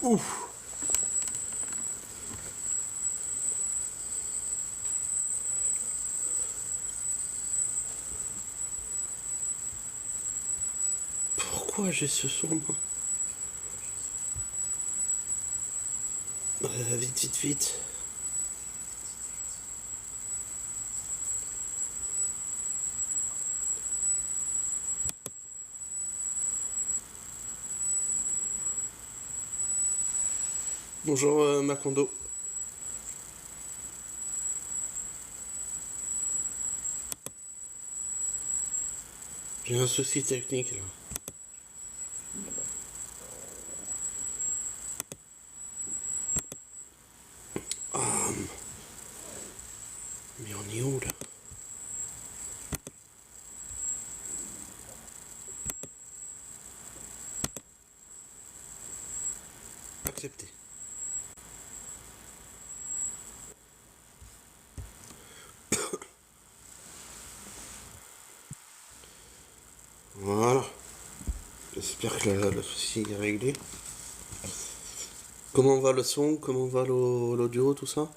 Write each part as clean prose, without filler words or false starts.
Ouf. Pourquoi j'ai ce son, moi? Vite, vite, vite. Bonjour Macondo. J'ai un souci technique là. Ah, mais on est où là? Accepté. Voilà. J'espère que le souci est réglé. Comment va le son? Comment va l'audio, tout ça?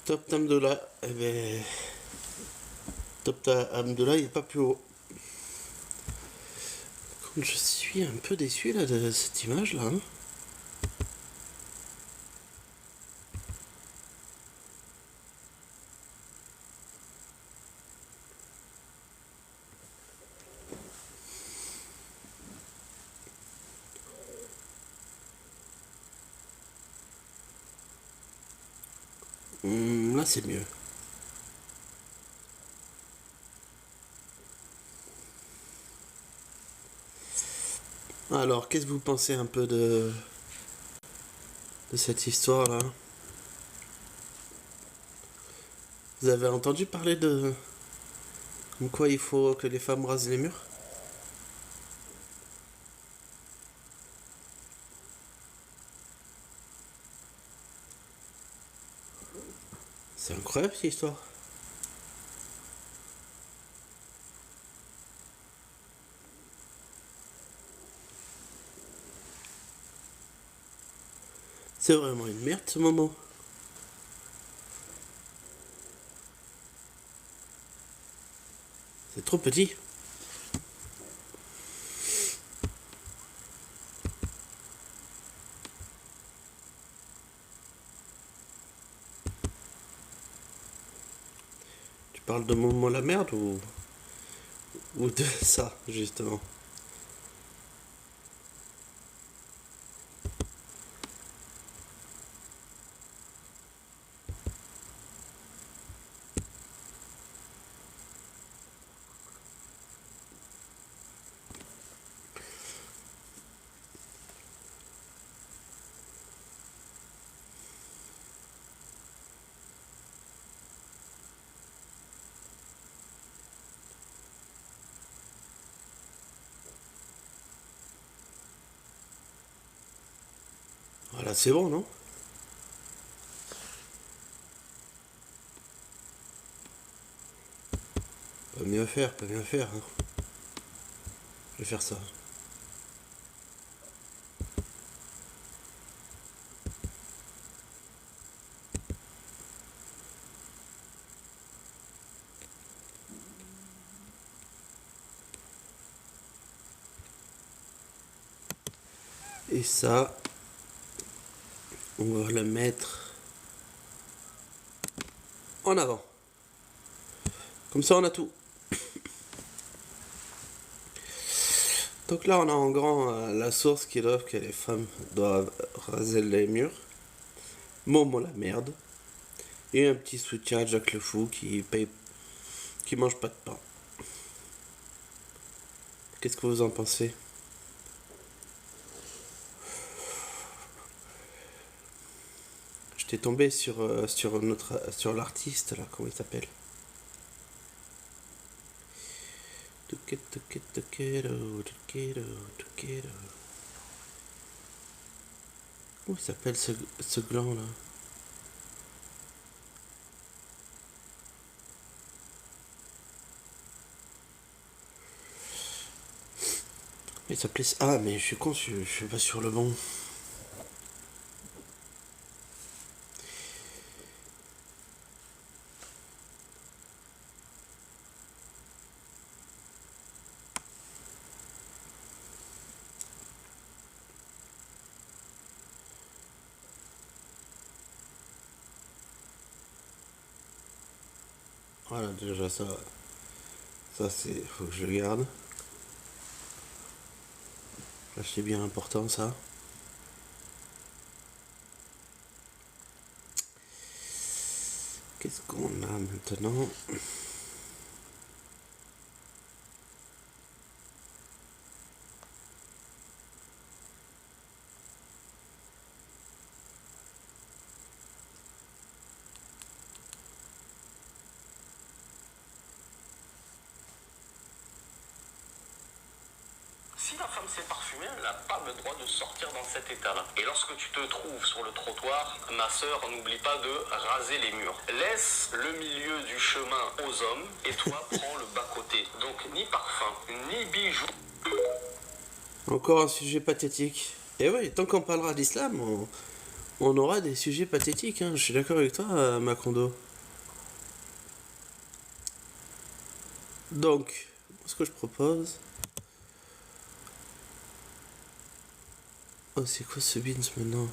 Top Amdoula, eh ben... Top Amdoula, il n'est pas plus haut. Comme je suis un peu déçu là de cette image là. Hein. Là c'est mieux. Alors, qu'est-ce que vous pensez un peu de cette histoire là? Vous avez entendu parler de... Comme quoi il faut que les femmes rasent les murs? C'est incroyable cette histoire. C'est vraiment une merde ce moment. C'est trop petit. Tu parles de moment la merde ou de ça justement? Voilà, c'est bon, non? Pas mieux faire, pas mieux faire. Hein. Je vais faire ça. Et ça, on va le mettre en avant. Comme ça, on a tout. Donc là, on a en grand la source qui offre que les femmes doivent raser les murs. Momo la merde. Et un petit soutien à Jack le Fou qui mange pas de pain. Qu'est-ce que vous en pensez? j'étais tombé sur l'artiste là, comment il s'appelle? Comment il s'appelle ce gland là? Il s'appelait. Ah, mais je suis con, je suis pas sur le bon. Voilà, déjà ça. Ça, c'est. Faut que je le garde. Là, c'est bien important ça. Qu'est-ce qu'on a maintenant? Si la femme s'est parfumée, elle n'a pas le droit de sortir dans cet état-là. Et lorsque tu te trouves sur le trottoir, ma sœur, n'oublie pas de raser les murs. Laisse le milieu du chemin aux hommes et toi prends le bas-côté. Donc ni parfum, ni bijoux. Encore un sujet pathétique. Et oui, tant qu'on parlera d'islam, on aura des sujets pathétiques. Hein. Je suis d'accord avec toi, Macondo. Donc, ce que je propose. Oh, c'est quoi ce beans maintenant?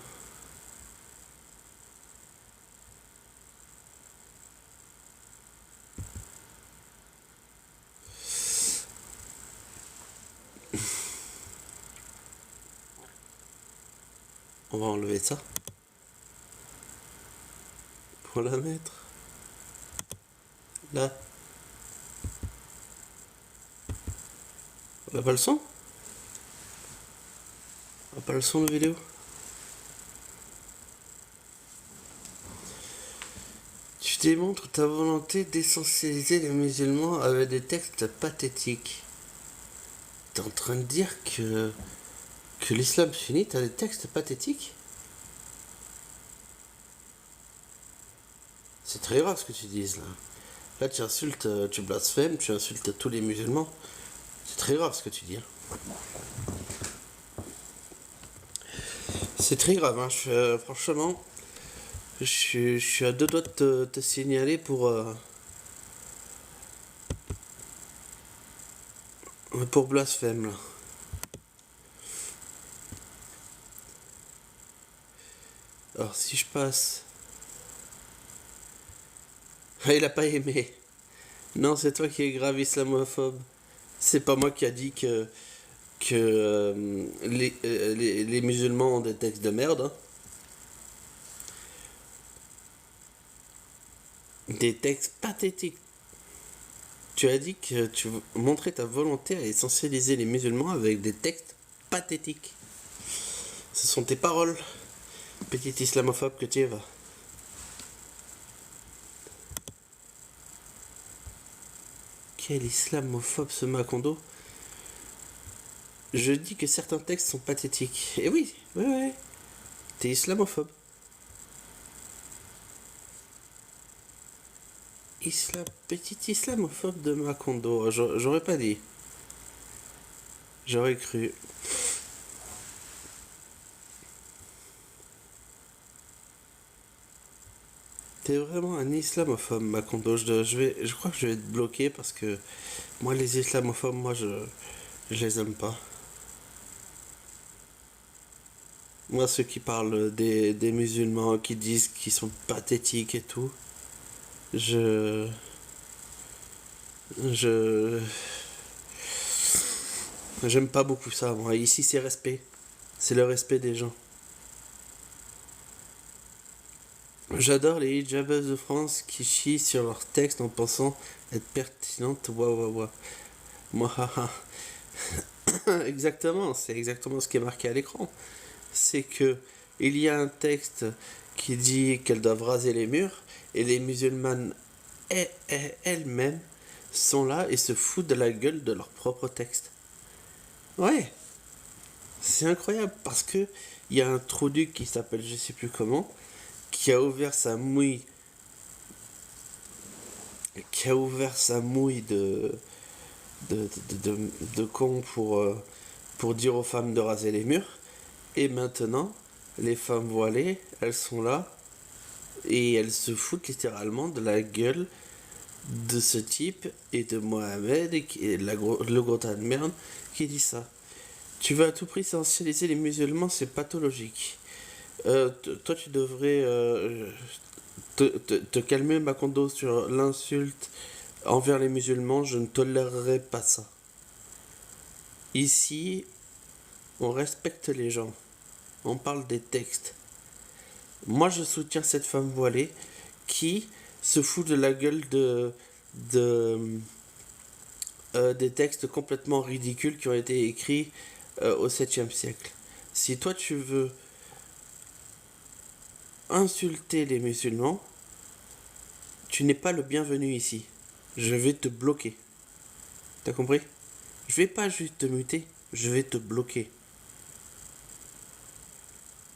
On va enlever ça. Pour la mettre. Là. On a pas le son? On a pas le son de vidéo? Tu démontres ta volonté d'essentialiser les musulmans avec des textes pathétiques. T'es en train de dire que l'islam sunnite a des textes pathétiques? C'est très grave ce que tu dises là. Là tu insultes, tu blasphèmes, tu insultes tous les musulmans. C'est très grave ce que tu dis. C'est très grave, hein. Franchement, je suis à deux doigts de te signaler pour blasphème là. Alors si je passe... Ah, il a pas aimé. Non, c'est toi qui es grave islamophobe. C'est pas moi qui a dit que les musulmans ont des textes de merde. Hein. Des textes pathétiques. Tu as dit que tu montrais ta volonté à essentialiser les musulmans avec des textes pathétiques. Ce sont tes paroles, petit islamophobe que tu es. Quel islamophobe ce Macondo? Je dis que certains textes sont pathétiques. Et oui, oui. T'es islamophobe. Petit islamophobe de Macondo. J'aurais pas dit. J'aurais cru. T'es vraiment un islamophobe, Macondo. Je crois que je vais te bloquer parce que moi, les islamophobes, je les aime pas. Moi, ceux qui parlent des musulmans, qui disent qu'ils sont pathétiques et tout, je... J'aime pas beaucoup ça, moi. Ici, c'est respect. C'est le respect des gens. J'adore les hijabas de France qui chient sur leurs textes en pensant être pertinentes. Waouh. Moi, exactement, c'est exactement ce qui est marqué à l'écran. C'est que il y a un texte qui dit qu'elles doivent raser les murs, et les musulmanes elles-mêmes sont là et se foutent de la gueule de leur propre texte. Ouais, c'est incroyable parce que il y a un trouduc qui s'appelle je sais plus comment, qui a ouvert sa mouille, de con pour dire aux femmes de raser les murs. Et maintenant, les femmes voilées, elles sont là et elles se foutent littéralement de la gueule de ce type et de Mohamed et le gros tas de merde qui dit ça. Tu veux à tout prix essentialiser les musulmans, c'est pathologique. Toi, tu devrais te calmer, Macondo, sur l'insulte envers les musulmans. Je ne tolérerai pas ça. Ici, on respecte les gens. On parle des textes. Moi, je soutiens cette femme voilée qui se fout de la gueule des textes complètement ridicules qui ont été écrits au 7e siècle. Si toi, tu veux insulter les musulmans, tu n'es pas le bienvenu ici. Je vais te bloquer. T'as compris? Je vais pas juste te muter, je vais te bloquer.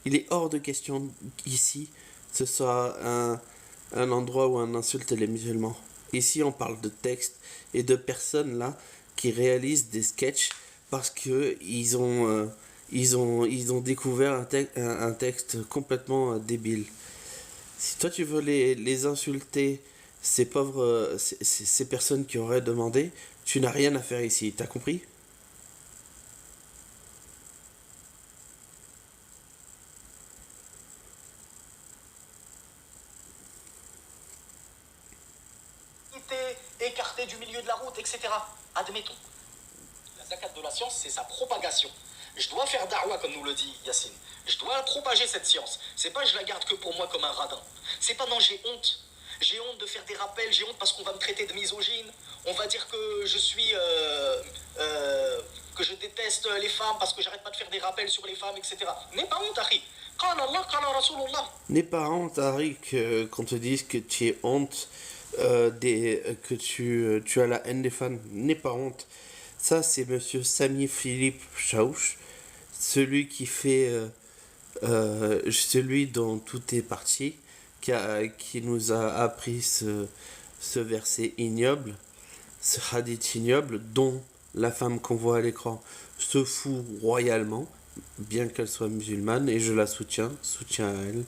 Il est hors de question ici ce soit un endroit où on insulte les musulmans. Ici, on parle de textes et de personnes là qui réalisent des sketchs parce que ils ont découvert un texte complètement débile. Si toi tu veux les insulter, ces pauvres, ces personnes qui auraient demandé, tu n'as rien à faire ici. T'as compris? Écarté du milieu de la route, etc. Admettons. La zakat de la science, c'est sa propagation. Je dois faire da'wa, comme nous le dit Yacine. Je dois propager cette science. C'est pas je la garde que pour moi comme un radin. C'est pas non, j'ai honte. J'ai honte de faire des rappels, j'ai honte parce qu'on va me traiter de misogyne. On va dire que je suis... que je déteste les femmes parce que j'arrête pas de faire des rappels sur les femmes, etc. N'aie pas honte, Harry. Qala Allah, qala Rasulullah. N'aie pas honte, Harry, qu'on te dise que tu es honte, que tu as la haine des femmes. N'aie pas honte. Ça, c'est monsieur Sami Philippe Chaouch, celui qui fait... celui dont tout est parti, qui nous a appris ce verset ignoble, ce hadith ignoble, dont la femme qu'on voit à l'écran se fout royalement, bien qu'elle soit musulmane, et je la soutiens à elle.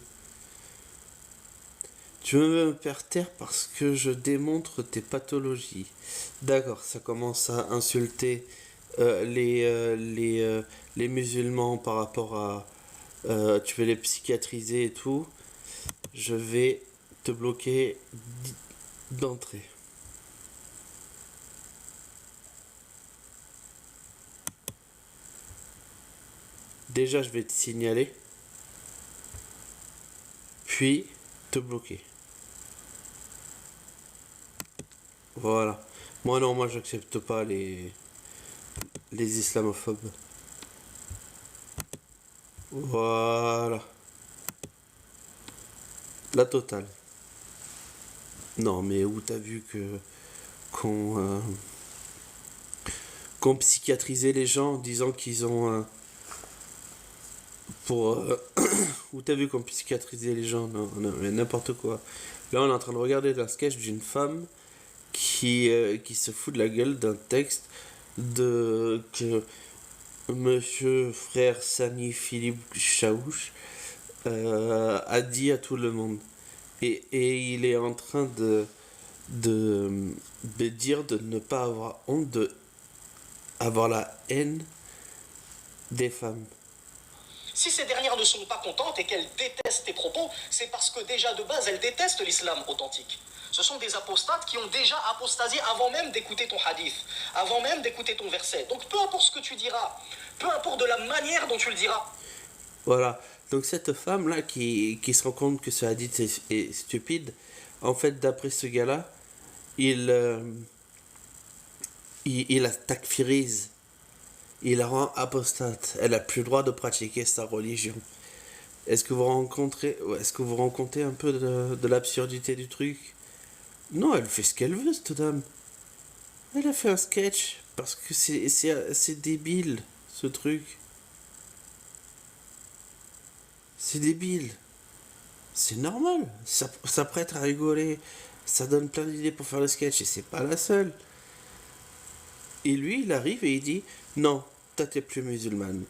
Tu veux me faire taire parce que je démontre tes pathologies. D'accord, ça commence à insulter les musulmans par rapport à... tu veux les psychiatriser et tout. Je vais te bloquer d'entrée. Déjà, je vais te signaler. Puis, te bloquer. Voilà. Moi, non, moi, j'accepte pas les islamophobes. Voilà. La totale. Non, mais où t'as vu qu'on psychiatrisait les gens en disant qu'ils ont où t'as vu qu'on psychiatrisait les gens? Non, non, mais n'importe quoi. Là, on est en train de regarder un sketch d'une femme qui se fout de la gueule d'un texte que monsieur frère Sami Philippe Chaouch a dit à tout le monde. Et il est en train de dire de ne pas avoir honte, de avoir la haine des femmes. Si ces dernières ne sont pas contentes et qu'elles détestent tes propos, c'est parce que déjà de base, elles détestent l'islam authentique. Ce sont des apostates qui ont déjà apostasié avant même d'écouter ton hadith, avant même d'écouter ton verset. Donc peu importe ce que tu diras, peu importe de la manière dont tu le diras. Voilà. Donc cette femme-là qui se rend compte que ce hadith est stupide, en fait, d'après ce gars-là, il la takfirise. Il la rend apostate. Elle a plus le droit de pratiquer sa religion. Est-ce que vous rencontrez un peu de l'absurdité du truc? Non, elle fait ce qu'elle veut, cette dame. Elle a fait un sketch parce que c'est débile, ce truc. C'est débile. C'est normal. Ça prête à rigoler. Ça donne plein d'idées pour faire le sketch et c'est pas la seule. Et lui, il arrive et il dit non, toi t'es plus musulmane.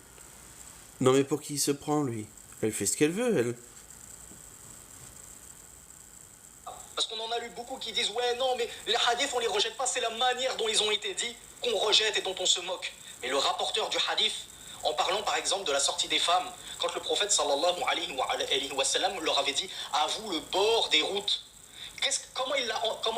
Non, mais pour qui il se prend, lui? Elle fait ce qu'elle veut, elle. Parce qu'on en a lu beaucoup qui disent ouais non mais les hadiths on les rejette pas, c'est la manière dont ils ont été dits qu'on rejette et dont on se moque. Mais le rapporteur du hadith, en parlant par exemple de la sortie des femmes, quand le prophète sallallahu alayhi wa sallam leur avait dit à vous le bord des routes, comment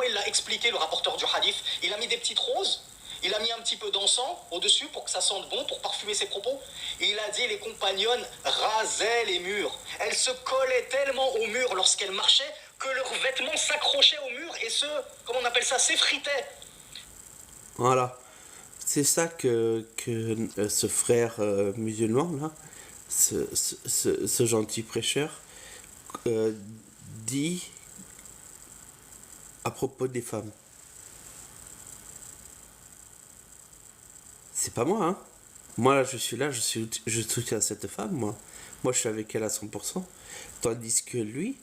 il l'a expliqué le rapporteur du hadith? Il a mis des petites roses, il a mis un petit peu d'encens au-dessus pour que ça sente bon, pour parfumer ses propos. Et il a dit les compagnonnes rasaient les murs. Elles se collaient tellement au mur lorsqu'elles marchaient que leurs vêtements s'accrochaient au mur et comment on appelle ça, s'effritaient. Voilà. C'est ça que ce frère musulman, là, ce gentil prêcheur, euh, dit à propos des femmes. C'est pas moi, hein. Moi, là, je suis là, je soutiens cette femme, moi. Moi, je suis avec elle à 100%. Tandis que lui,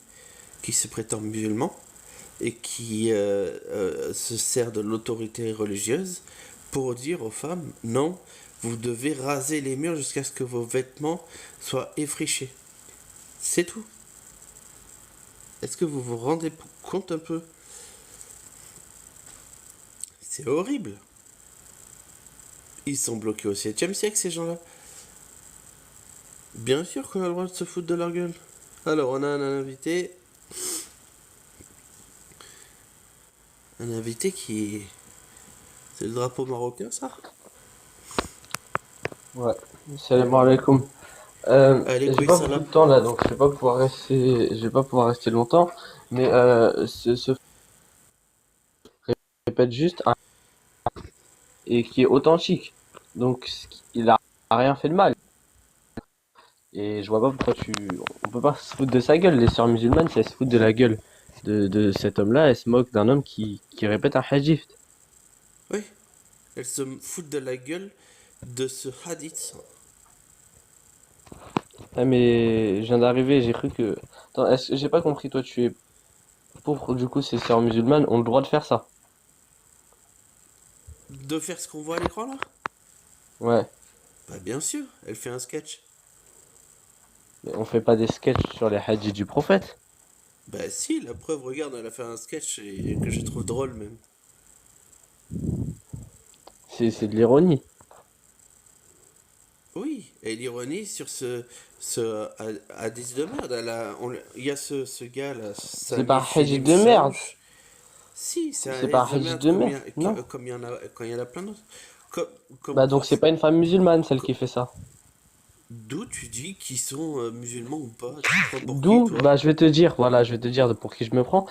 qui se prétend musulman, et qui se sert de l'autorité religieuse pour dire aux femmes non, vous devez raser les murs jusqu'à ce que vos vêtements soient effrichés. C'est tout. Est-ce que vous vous rendez compte un peu? C'est horrible. Ils sont bloqués au 7e siècle, ces gens-là. Bien sûr qu'on a le droit de se foutre de leur gueule. Alors, on a un invité. Un invité qui. C'est le drapeau marocain, ça? Ouais, salam alaikum. Allez, J'ai quoi, pas ça beaucoup là? de temps là, donc je vais pas pouvoir rester longtemps. Mais ce répète juste et qui est authentique. Donc il a rien fait de mal. Et je vois pas pourquoi on peut pas se foutre de sa gueule. Les sœurs musulmanes, si elles se foutent de la gueule de cet homme-là, elles se moquent d'un homme qui répète un hadith. Oui. Elles se foutent de la gueule de ce hadith. Ah mais je viens d'arriver, j'ai cru que. Attends, j'ai pas compris. Toi, tu es pour du coup ces sœurs musulmanes ont le droit de faire ça. De faire ce qu'on voit à l'écran là? Ouais. Bah bien sûr, elle fait un sketch. Mais on fait pas des sketchs sur les hadiths du prophète. Bah si, la preuve, regarde, elle a fait un sketch et que je trouve drôle même. C'est de l'ironie. Oui, et l'ironie sur ce hadith de merde. Il y a ce gars là, C'est pas Sami un hadith Philim de merde. Change. Si, c'est un C'est pas hadith un de hadith merde de merde. Non. comme il y en a, quand il y en a plein d'autres. Comme, comme Bah quoi, donc c'est pas une femme musulmane celle qui fait ça. d'où tu dis qu'ils sont musulmans ou pas? Tu te prends pour qui D'où, toi? bah je vais te dire, voilà, je vais te dire pour qui je me prends.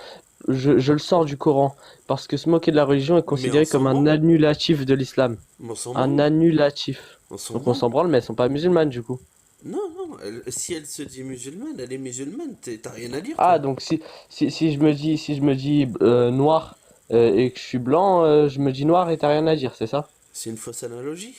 Je le sors du Coran. Parce que se moquer de la religion est Mais on considéré comme s'en un branle. annulatif de l'islam. On s'en Un branle. annulatif. On s'en Donc on branle. s'en branle, mais elles sont pas musulmanes du coup. Non, non, si elle se dit musulmane, elle est musulmane, t'as rien à dire, Ah, toi. donc si je me dis noir et que je suis blanc, je me dis noir et t'as rien à dire, c'est ça? C'est une fausse analogie.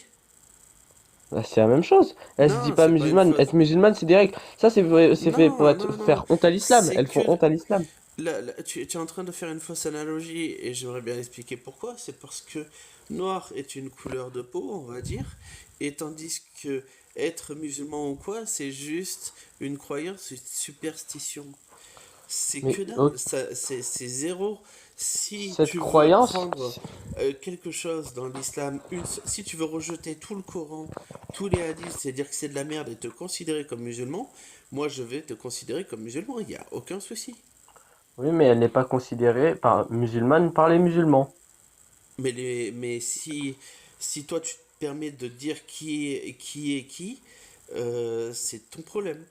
Bah, c'est la même chose. Elle se dit Non, pas c'est pas une musulmane. fausse. Être musulmane, c'est direct. Ça, c'est fait pour Non, non, non. faire honte à l'islam. C'est Elles que. font honte à l'islam. Là, tu es en train de faire une fausse analogie et j'aimerais bien expliquer pourquoi. C'est parce que noir est une couleur de peau, on va dire, et tandis que être musulman ou quoi, c'est juste une croyance, une superstition. C'est Mais que dalle, c'est zéro. Si cette tu veux croyance, prendre quelque chose dans l'islam, si tu veux rejeter tout le Coran, tous les hadiths, c'est dire que c'est de la merde et te considérer comme musulman, moi je vais te considérer comme musulman, il n'y a aucun souci. oui, mais elle n'est pas considérée par musulmane par les musulmans. Mais si toi tu te permets de dire qui est qui, c'est ton problème.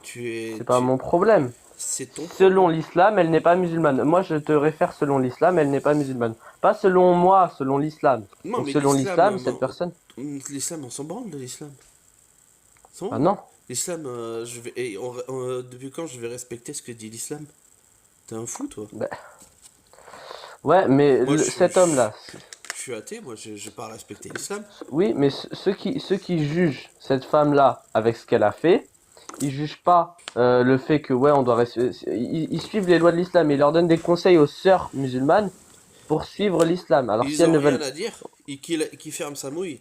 C'est pas mon problème. C'est ton Selon problème. l'islam, elle n'est pas musulmane. Moi, je te réfère selon l'islam, elle n'est pas musulmane. Pas selon moi, selon l'islam. Non, Donc mais selon l'islam, l'islam, cette personne. l'islam, on s'en branle de l'islam. C'est Ah bon. non. L'islam, je vais. Depuis quand je vais respecter ce que dit l'islam? T'es un fou, toi. Bah, ouais, mais Moi, cet homme-là, je suis athée, moi, j'ai pas respecté l'islam. oui, mais ceux qui jugent cette femme-là avec ce qu'elle a fait, ils jugent pas le fait que, ouais, on doit ils suivent les lois de l'islam et ils leur donnent des conseils aux sœurs musulmanes pour suivre l'islam. Alors si Ils elles ont ne rien veulent. à dire. Qui ferme sa mouille.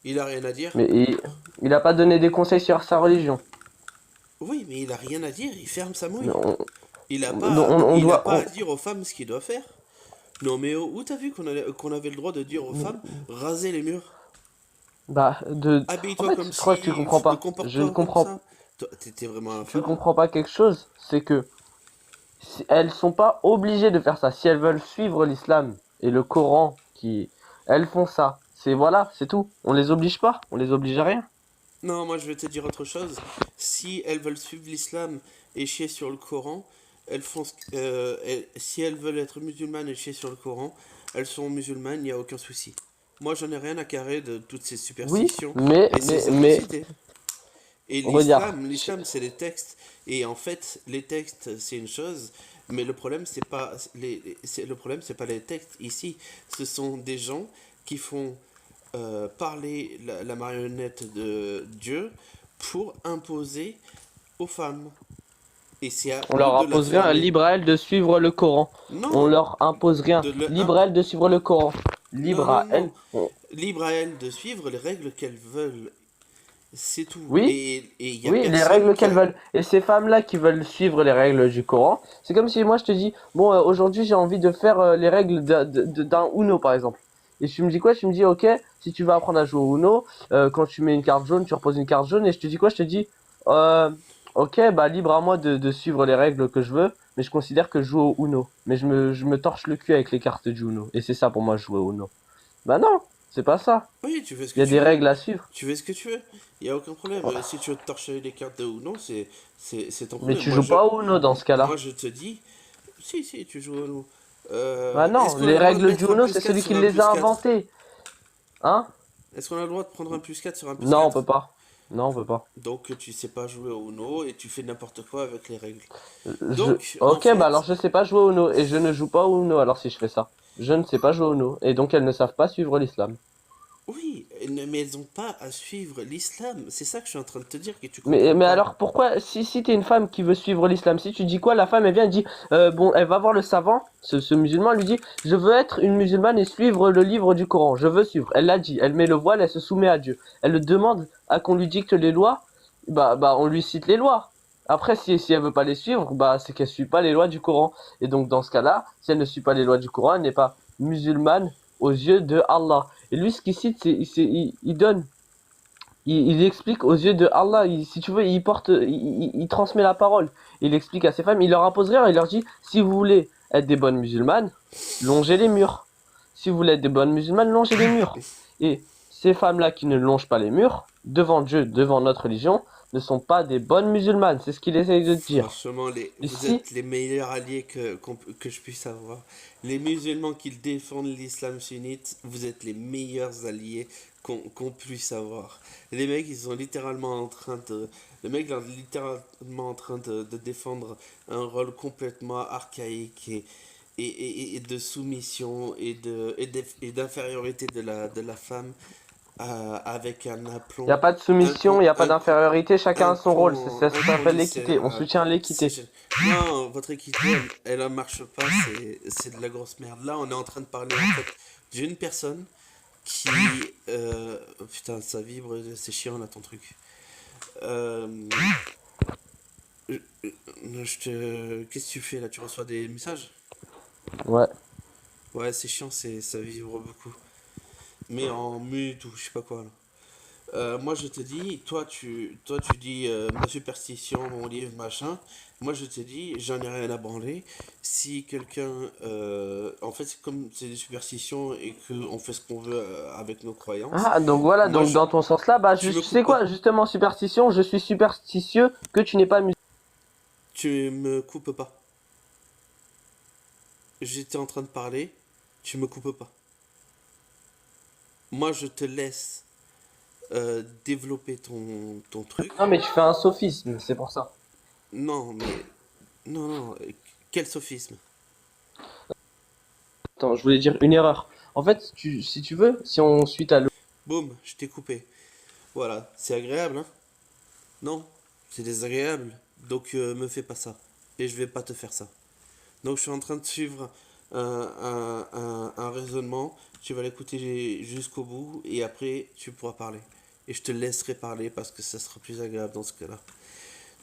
Il a rien à dire. Mais il a pas donné des conseils sur sa religion. Oui, mais il a rien à dire, il ferme sa Mais mouille. on Il a doit. pas à dire aux femmes ce qu'il doit faire. Non, mais où t'as vu qu'on avait le droit de dire aux femmes, raser les murs? Bah, en Habille-toi fait, comme je crois que tu si, comprends pas. Je ne comporte-toi comme comprends. ça. Toi, t'es vraiment un Tu fan. comprends pas quelque chose, c'est que elles sont pas obligées de faire ça. Si elles veulent suivre l'islam et le Coran, elles font ça. C'est voilà, c'est tout. On les oblige pas, on les oblige à rien. Non, moi je vais te dire autre chose. Si elles veulent suivre l'islam et chier sur le Coran, si elles veulent être musulmanes et chier sur le Coran, elles sont musulmanes, il n'y a aucun souci. Moi j'en ai rien à carrer de toutes ces Oui, superstitions et ces mais, atrocités. Et regarde. l'islam c'est les textes. Et en fait, les textes c'est une chose, mais le problème le problème c'est pas les textes ici. Ce sont des gens qui font parler la marionnette de Dieu pour imposer aux femmes. Et c'est à On eux leur de la impose rien, fermer. libre à elles de suivre le Coran. On Non, leur impose rien, de le libre à elles de suivre le Coran. non, Libre non, à non. elles. Libre à elles de suivre les règles qu'elles veulent. C'est tout. Oui, Et il n'y a oui, les personne règles qui qu'elles a... veulent. Et ces femmes-là qui veulent suivre les règles du Coran, c'est comme si moi je te dis, bon, aujourd'hui j'ai envie de faire les règles d'un Uno par exemple. Et tu me dis quoi? Tu me dis, ok, si tu vas apprendre à jouer au Uno, quand tu mets une carte jaune, tu reposes une carte jaune. Et je te dis quoi? Je te dis, euh, ok, bah libre à moi de suivre les règles que je veux, mais je considère que je joue au Uno. Mais je me torche le cul avec les cartes du Uno. Et c'est ça pour moi jouer au Uno. Bah non, c'est pas ça. Oui, tu fais ce Il que y a tu des veux. règles à suivre. Tu fais ce que tu veux. Il n'y a aucun problème. Ouais. Si tu veux te torcher les cartes ou non, c'est ton Mais problème. tu joues pas au Uno dans ce Moi, cas-là. je te dis... Si, tu joues à nous. Bah Est-ce non, qu'on a les le droit de règles du mettre un Uno, plus c'est 4 celui qui sur un les plus a 4? inventés. Hein? Est-ce qu'on a le droit de prendre un plus 4 sur un plus Non, on 4? peut pas. Non, on peut pas. Donc tu sais pas jouer au Uno et tu fais n'importe quoi avec les règles. Je... Donc en Ok, bah alors fait, je sais pas jouer au Uno et je ne joue pas au Uno alors si je fais ça. Je ne sais pas jouer au Uno et donc elles ne savent pas suivre l'islam. oui, mais elles ont pas à suivre l'islam. C'est ça que je suis en train de te dire que tu Mais comprends pas. alors pourquoi, si t'es une femme qui veut suivre l'islam, si tu dis quoi, la femme elle vient et dit, bon, elle va voir le savant, ce musulman, elle lui dit, je veux être une musulmane et suivre le livre du Coran, je veux suivre. Elle l'a dit, elle met le voile, elle se soumet à Dieu. Elle le demande à qu'on lui dicte les lois, bah on lui cite les lois. Après, si elle veut pas les suivre, bah c'est qu'elle suit pas les lois du Coran. Et donc dans ce cas-là, si elle ne suit pas les lois du Coran, elle n'est pas musulmane aux yeux de Allah. Et lui, ce qu'il cite, il donne il explique aux yeux de Allah, si tu veux, il transmet la parole. Il explique à ses femmes, il leur impose rien, il leur dit, si vous voulez être des bonnes musulmanes, longez les murs. Si vous voulez être des bonnes musulmanes, longez les murs. Et ces femmes-là qui ne longent pas les murs, devant Dieu, devant notre religion, ne sont pas des bonnes musulmanes. C'est ce qu'il essaye de dire. Franchement, vous Ici, êtes les meilleurs alliés que je puisse avoir. Les musulmans qui défendent l'islam sunnite, vous êtes les meilleurs alliés qu'on puisse avoir. Les mecs, ils sont littéralement en train de... Le mec est littéralement en train de défendre un rôle complètement archaïque et de soumission et d'infériorité de la femme avec un il n'y a aplomb, pas de un, soumission, il con- n'y a pas un, con- d'infériorité, chacun un, a son rôle. con- Ça un s'appelle l'équité, conducteur. on soutient l'équité. Non, votre équité, elle ne marche pas, c'est de la grosse merde. Là, on est en train de parler en fait d'une personne qui... putain, ça vibre, c'est chiant là ton truc. Euh, Qu'est-ce que tu fais là? Tu reçois des messages? Ouais. Ouais, c'est chiant, ça vibre beaucoup. Mais en mute ou je sais pas quoi là. Moi je te dis, toi tu dis ma superstition, mon livre, machin. Moi je te dis, j'en ai rien à branler. Si quelqu'un, en fait c'est comme c'est des superstitions et qu'on fait ce qu'on veut avec nos croyances. Ah, donc voilà, Moi donc je, dans ton sens là, bah, tu me tu sais coupes quoi, pas, justement, superstition, je suis superstitieux que tu n'es pas musulman. tu me coupes pas. J'étais en train de parler, tu me coupes pas. Moi je te laisse développer ton truc. Non, mais tu fais un sophisme, c'est pour ça. Non, mais. Non, non, quel sophisme. Attends, je voulais dire une erreur. En fait, si tu veux, si on suit ta Boum, je t'ai coupé. Voilà, c'est agréable, hein? Non, c'est désagréable. Donc me fais pas ça. Et je vais pas te faire ça. Donc je suis en train de suivre un raisonnement. Tu vas l'écouter jusqu'au bout et après tu pourras parler. Et je te laisserai parler parce que ça sera plus agréable dans ce cas-là.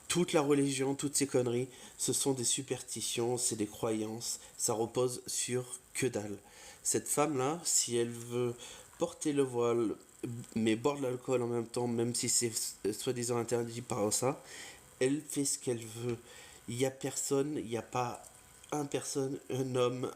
Toute la religion, toutes ces conneries, ce sont des superstitions, c'est des croyances, ça repose sur que dalle. Cette femme-là, si elle veut porter le voile, mais boire de l'alcool en même temps, même si c'est soi-disant interdit par ça, elle fait ce qu'elle veut. Il n'y a personne, il n'y a pas un personne, un homme,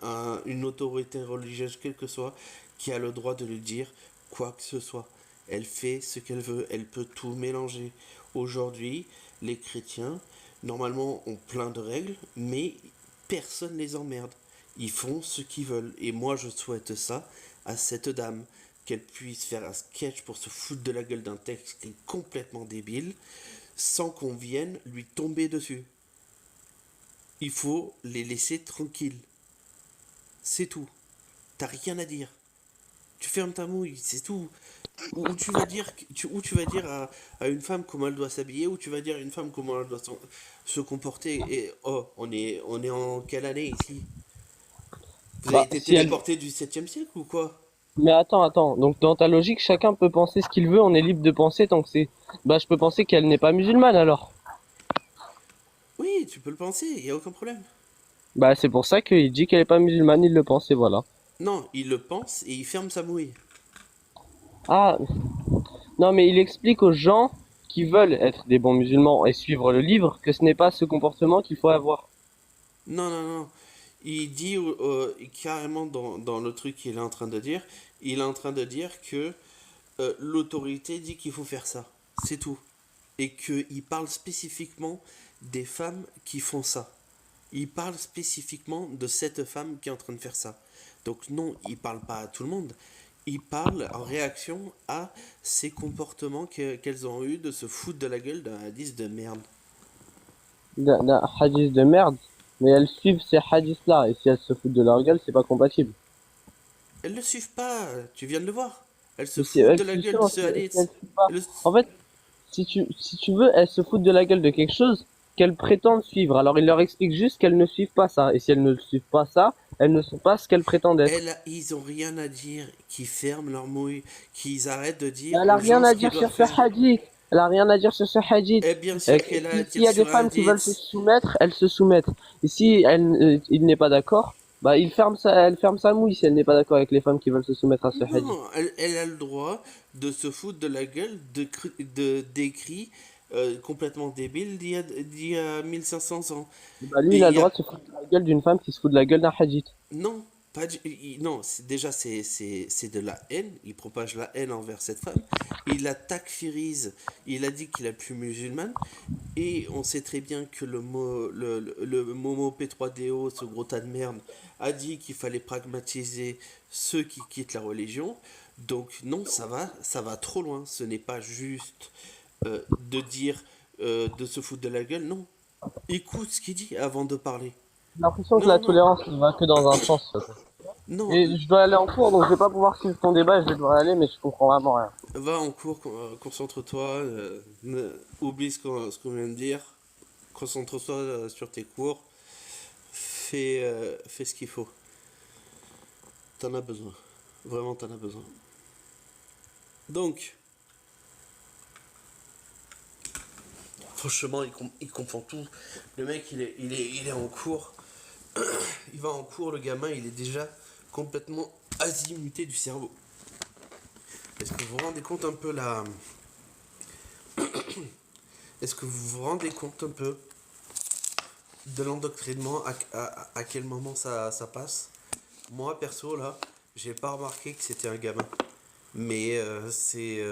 une autorité religieuse, quelle que soit, qui a le droit de lui dire quoi que ce soit. Elle fait ce qu'elle veut, elle peut tout mélanger. Aujourd'hui, les chrétiens, normalement, ont plein de règles, mais personne les emmerde. Ils font ce qu'ils veulent. Et moi, je souhaite ça à cette dame, qu'elle puisse faire un sketch pour se foutre de la gueule d'un texte qui est complètement débile, sans qu'on vienne lui tomber dessus. Il faut les laisser tranquilles. C'est tout. T'as rien à dire. Tu fermes ta mouille, c'est tout. Ou tu vas dire, ou tu vas dire à une femme comment elle doit s'habiller, ou tu vas dire à une femme comment elle doit se comporter. Et oh, on est en quelle année ici? Vous avez Bah, été si elle... téléporté du 7e siècle ou quoi? Mais attends. Donc, dans ta logique, chacun peut penser ce qu'il veut, on est libre de penser tant que c'est... Bah, je peux penser qu'elle n'est pas musulmane, alors. Oui, tu peux le penser, il n'y a aucun problème. Bah, c'est pour ça qu'il dit qu'elle est pas musulmane, il le pense, et voilà. Non, il le pense et il ferme sa mouille. Ah, non, mais il explique aux gens qui veulent être des bons musulmans et suivre le livre que ce n'est pas ce comportement qu'il faut avoir. Non, non, non. Il dit carrément dans le truc qu'il est en train de dire, il est en train de dire que l'autorité dit qu'il faut faire ça. C'est tout. Et qu'il parle spécifiquement des femmes qui font ça. Il parle spécifiquement de cette femme qui est en train de faire ça. Donc non, il parle pas à tout le monde. Il parle en réaction à ces comportements qu'elles ont eu de se foutre de la gueule d'un hadith de merde. D'un hadith de merde, mais elles suivent ces hadiths-là, et si elles se foutent de leur gueule, c'est pas compatible. Elles ne le suivent pas, tu viens de le voir. Elles se Mais si foutent elles, de la gueule de justement, ce si elles hadith. suivent pas. Elles le- En fait, si tu veux, elles se foutent de la gueule de quelque chose qu'elles prétendent suivre. Alors il leur explique juste qu'elles ne suivent pas ça. Et si elles ne suivent pas ça, elles ne sont pas ce qu'elles prétendent être. ils ont rien à dire, qu'ils ferment leur mouille, qu'ils arrêtent de Mais dire elle a aux rien gens à ce qu'ils dire doivent sur ce faire. hadith. Elle a rien à dire sur ce hadith. Et bien sûr qu'elle a à S'il dire y a des sur un femmes qui veulent se hadith. soumettre, elles se soumettent. Et si il n'est pas d'accord, bah elle ferme sa mouille si elle n'est pas d'accord avec les femmes qui veulent se soumettre à ce hadith. Non, elle a le droit de se foutre de la gueule d'écrits complètement débiles d'il y a 1500 ans. Bah lui, Et il a il le y a droit de se foutre de la gueule d'une femme qui se fout de la gueule d'un hadith. non, non, déjà c'est de la haine, il propage la haine envers cette femme. Il la takfirise, il a dit qu'il est plus musulmane et on sait très bien que le Momo P3DO, ce gros tas de merde, a dit qu'il fallait pragmatiser ceux qui quittent la religion. Donc non, ça va trop loin. Ce n'est pas juste de dire de se foutre de la gueule, non. Écoute ce qu'il dit avant de parler. J'ai l'impression que la Non, non, tolérance ne va que dans un sens. non, Et je dois aller en cours, donc je vais pas pouvoir suivre ton débat, je vais devoir aller, mais je comprends vraiment rien. va en cours, concentre-toi, oublie ce qu'on vient de dire, concentre-toi sur tes cours, fais ce qu'il faut. T'en as besoin, vraiment t'en as besoin. Donc, franchement, il confond tout. Le mec, il est en cours, il va en cours, le gamin, il est déjà complètement azimuté du cerveau. Est-ce que vous vous rendez compte un peu là? Est-ce que vous vous rendez compte un peu de l'endoctrinement, à quel moment ça passe? Moi, perso, là, j'ai pas remarqué que c'était un gamin. Mais c'est...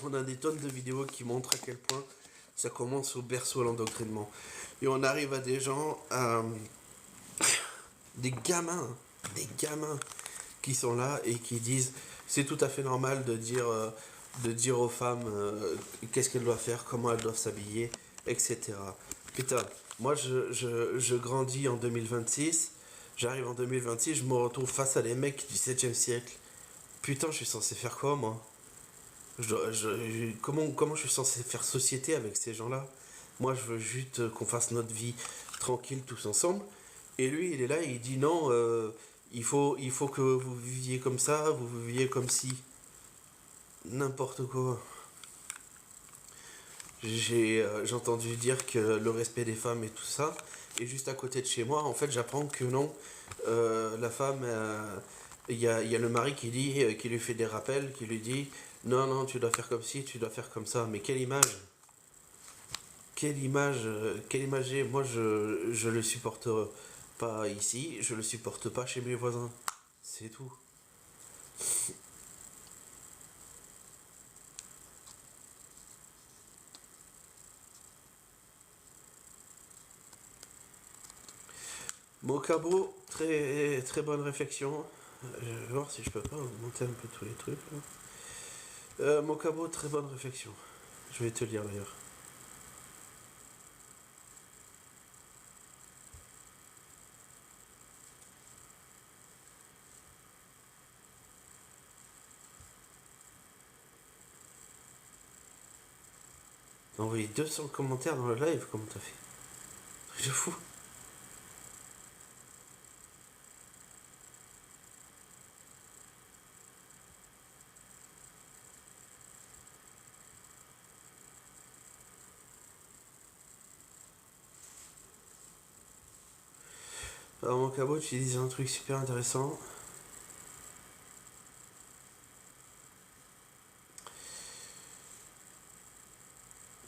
on a des tonnes de vidéos qui montrent à quel point ça commence au berceau l'endoctrinement. Et on arrive à des gens des gamins qui sont là et qui disent c'est tout à fait normal de dire aux femmes qu'est-ce qu'elles doivent faire, comment elles doivent s'habiller, etc. Putain, moi je grandis en 2026, j'arrive en 2026, je me retrouve face à des mecs du 7e siècle. Putain, je suis censé faire quoi moi? Comment je suis censé faire société avec ces gens-là? Moi je veux juste qu'on fasse notre vie tranquille tous ensemble. Et lui, il est là et il dit non, il faut que vous viviez comme ça, vous viviez comme si. N'importe quoi. J'ai entendu dire que le respect des femmes et tout ça. Et juste à côté de chez moi, en fait, j'apprends que non. La femme, il y a le mari qui dit, qui lui fait des rappels, qui lui dit non, non, tu dois faire comme ci, tu dois faire comme ça. Mais quelle image! Quelle image j'ai. Moi, je le supporte pas ici, je le supporte pas chez mes voisins. C'est tout. Mokabo, très, très bonne réflexion. Je vais voir si je peux pas monter un peu tous les trucs. Mokabo, très bonne réflexion. Je vais te lire d'ailleurs. T'as envoyé 200 commentaires dans le live, comment t'as fait? Truc de fou. Alors Mokabo, tu disais un truc super intéressant.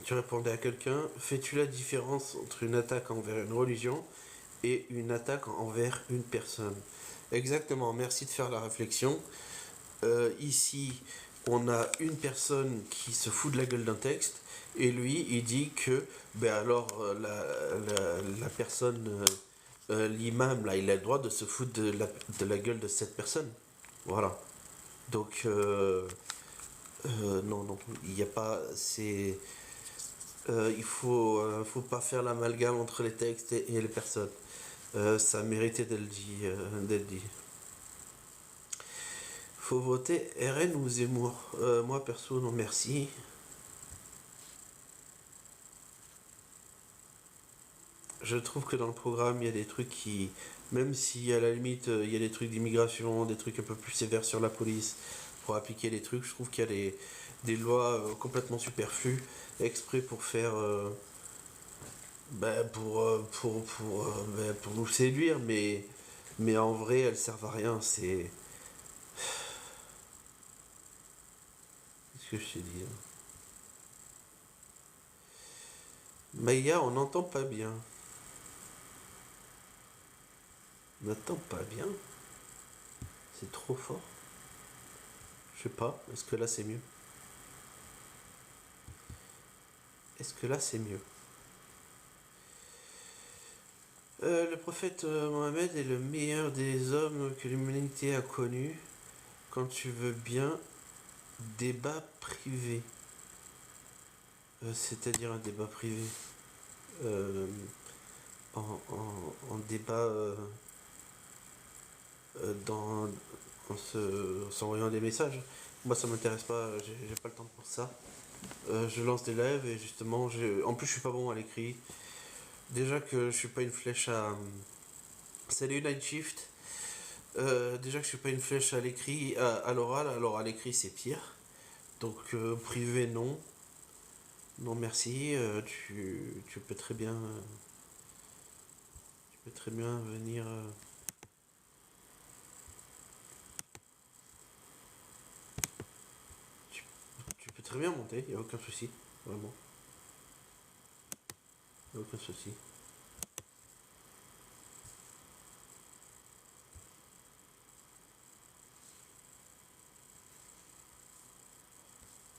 Tu répondais à quelqu'un, fais-tu la différence entre une attaque envers une religion et une attaque envers une personne? Exactement, merci de faire la réflexion. Ici, on a une personne qui se fout de la gueule d'un texte, et lui, il dit que, ben alors, la personne, l'imam, là, il a le droit de se foutre de la gueule de cette personne. Voilà. Donc, non, non, il n'y a pas. C'est. Faut pas faire l'amalgame entre les textes et les personnes. Ça méritait d'être dit. Faut voter RN ou Zemmour. Moi perso, non merci. Je trouve que dans le programme, il y a des trucs qui, même si à la limite, il y a des trucs d'immigration, des trucs un peu plus sévères sur la police pour appliquer les trucs, je trouve qu'il y a des lois complètement superflues, exprès pour faire, bah, pour nous séduire, mais en vrai, elles servent à rien. C'est ce que je t'ai dit. Maya, on n'entend pas bien. On n'entend pas bien. C'est trop fort. Je sais pas. Est-ce que là c'est mieux? Est-ce que là c'est mieux? Le prophète Mohammed est le meilleur des hommes que l'humanité a connu. Quand tu veux bien, débat privé. C'est-à-dire un débat privé. Euh, en débat dans, en s'envoyant des messages. Moi ça m'intéresse pas, j'ai pas le temps pour ça. Je lance des lives et justement, en plus je suis pas bon à l'écrit. Déjà que je suis pas une flèche à. Salut Night Shift. Déjà que je suis pas une flèche à l'écrit, à l'oral, alors à l'écrit c'est pire. Donc privé non. Non merci, tu peux très bien. Tu peux très bien venir. Tu, tu peux très bien monter, y a aucun souci. Vraiment. Y a aucun souci.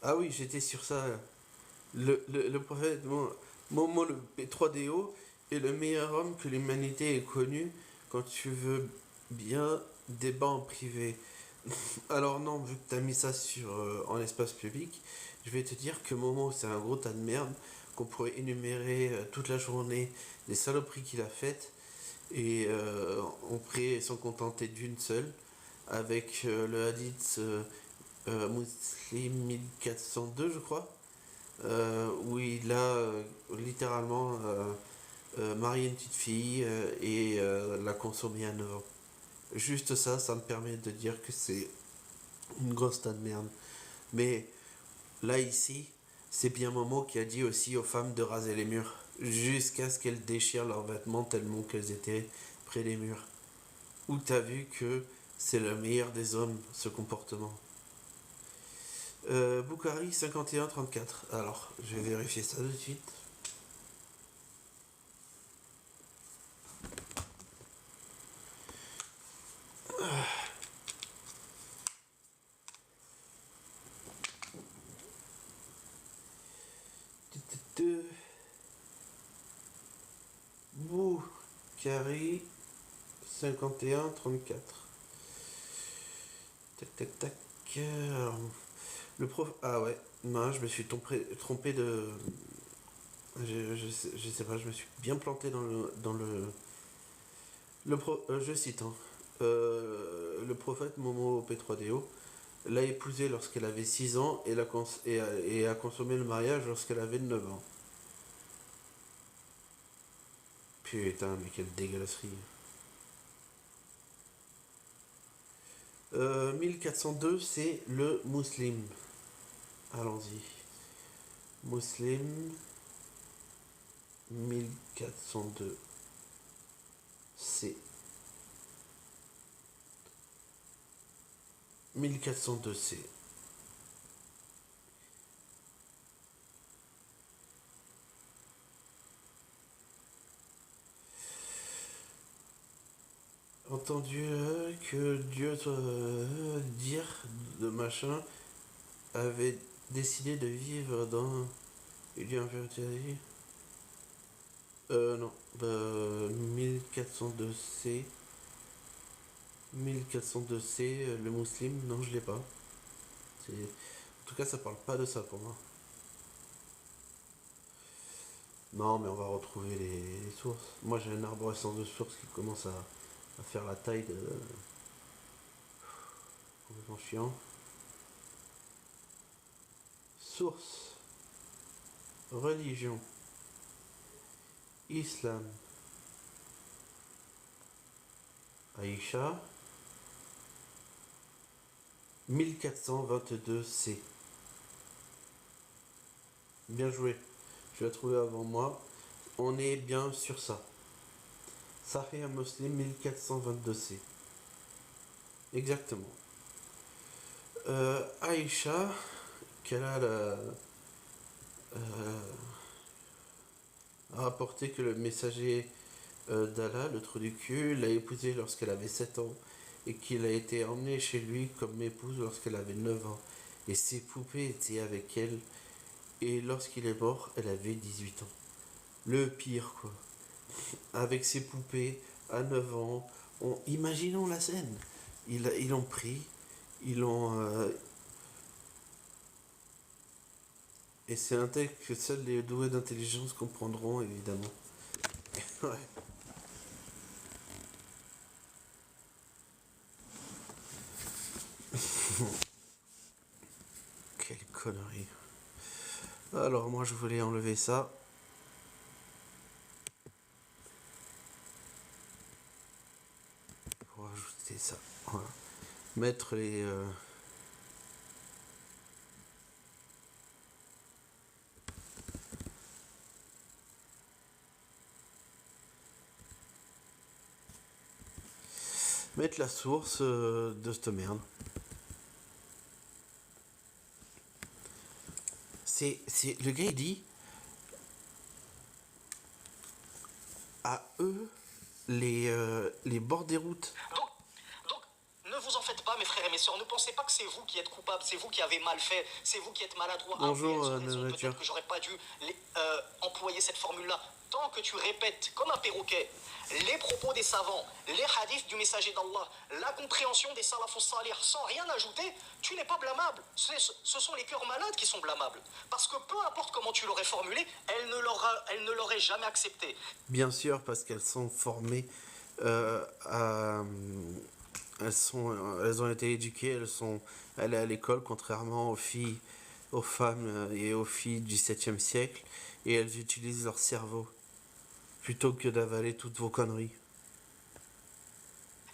Ah oui, j'étais sur ça. Le prophète Momo, le P3DO, est le meilleur homme que l'humanité ait connu quand tu veux bien débat en privé. Alors non, vu que t'as mis ça en espace public, je vais te dire que Momo c'est un gros tas de merde, qu'on pourrait énumérer toute la journée des saloperies qu'il a faites, et on pourrait s'en contenter d'une seule, avec le hadith Muslim 1402 je crois, où il a littéralement marié une petite fille et l'a consommée à 9 ans. Juste ça, ça me permet de dire que c'est une grosse tas de merde. Mais là, ici, c'est bien Momo qui a dit aussi aux femmes de raser les murs, jusqu'à ce qu'elles déchirent leurs vêtements tellement qu'elles étaient près des murs. Où t'as vu que c'est le meilleur des hommes, ce comportement. Boukari 51-34. Alors, je vais vérifier ça de suite. Boukari 51-34. Tac tac tac. Alors, le prof. Ah ouais, non, je me suis trompé de. Je sais pas, je me suis bien planté je cite, hein. Le prophète Momo P3DO l'a épousée lorsqu'elle avait 6 ans et a consommé le mariage lorsqu'elle avait 9 ans. Putain, mais quelle dégueulasserie. 1402, c'est le Muslim. Allons-y. Muslim 1402. C'est 1402C. Entendu que Dieu dire de machin avait décidé de vivre dans. Il y a un vérité. Non. 1402C. 1402C, le musulman, non, je l'ai pas. En tout cas, ça parle pas de ça pour moi. Non, mais on va retrouver les sources. Moi, j'ai un arborescence de sources qui commence à faire la taille de. Complètement chiant. Source. Religion. Islam. Aïcha. 1422C. Bien joué. Je l'ai trouvé avant moi. On est bien sur ça. Sahih Muslim 1422C. Exactement. Aïcha, qu'elle a a rapporté que le messager d'Allah, le trou du cul, l'a épousée lorsqu'elle avait 7 ans et qu'il a été emmené chez lui comme épouse lorsqu'elle avait 9 ans. Et ses poupées étaient avec elle. Et lorsqu'il est mort, elle avait 18 ans. Le pire, quoi. Avec ses poupées, à 9 ans, imaginons la scène. Ils l'ont pris, ils l'ont. Et c'est un texte que seuls les doués d'intelligence comprendront, évidemment. Ouais. Quelle connerie. Alors, moi, je voulais enlever ça. Pour ajouter ça. Voilà. Mettre les. Mettre la source de cette merde. Le gars il dit à eux les bords des routes. Donc, ne ne vous en faites pas, mes frères et mes sœurs. Ne pensez pas que c'est vous qui êtes coupable, c'est vous qui avez mal fait, c'est vous qui êtes maladroit. Bonjour, Ah, oui, elles ont raison, nature. peut-être que j'aurais pas dû employer cette formule-là. Tant que tu répètes, comme un perroquet, les propos des savants, les hadiths du messager d'Allah, la compréhension des salafus salih, sans rien ajouter, tu n'es pas blâmable. Ce sont les cœurs malades qui sont blâmables. Parce que peu importe comment tu l'aurais formulé, elle ne l'aurait jamais accepté. Bien sûr, parce qu'elles sont formées à... elles ont été éduquées, elles sont allées à l'école, contrairement aux filles, aux femmes et aux filles du 7e siècle, et elles utilisent leur cerveau plutôt que d'avaler toutes vos conneries.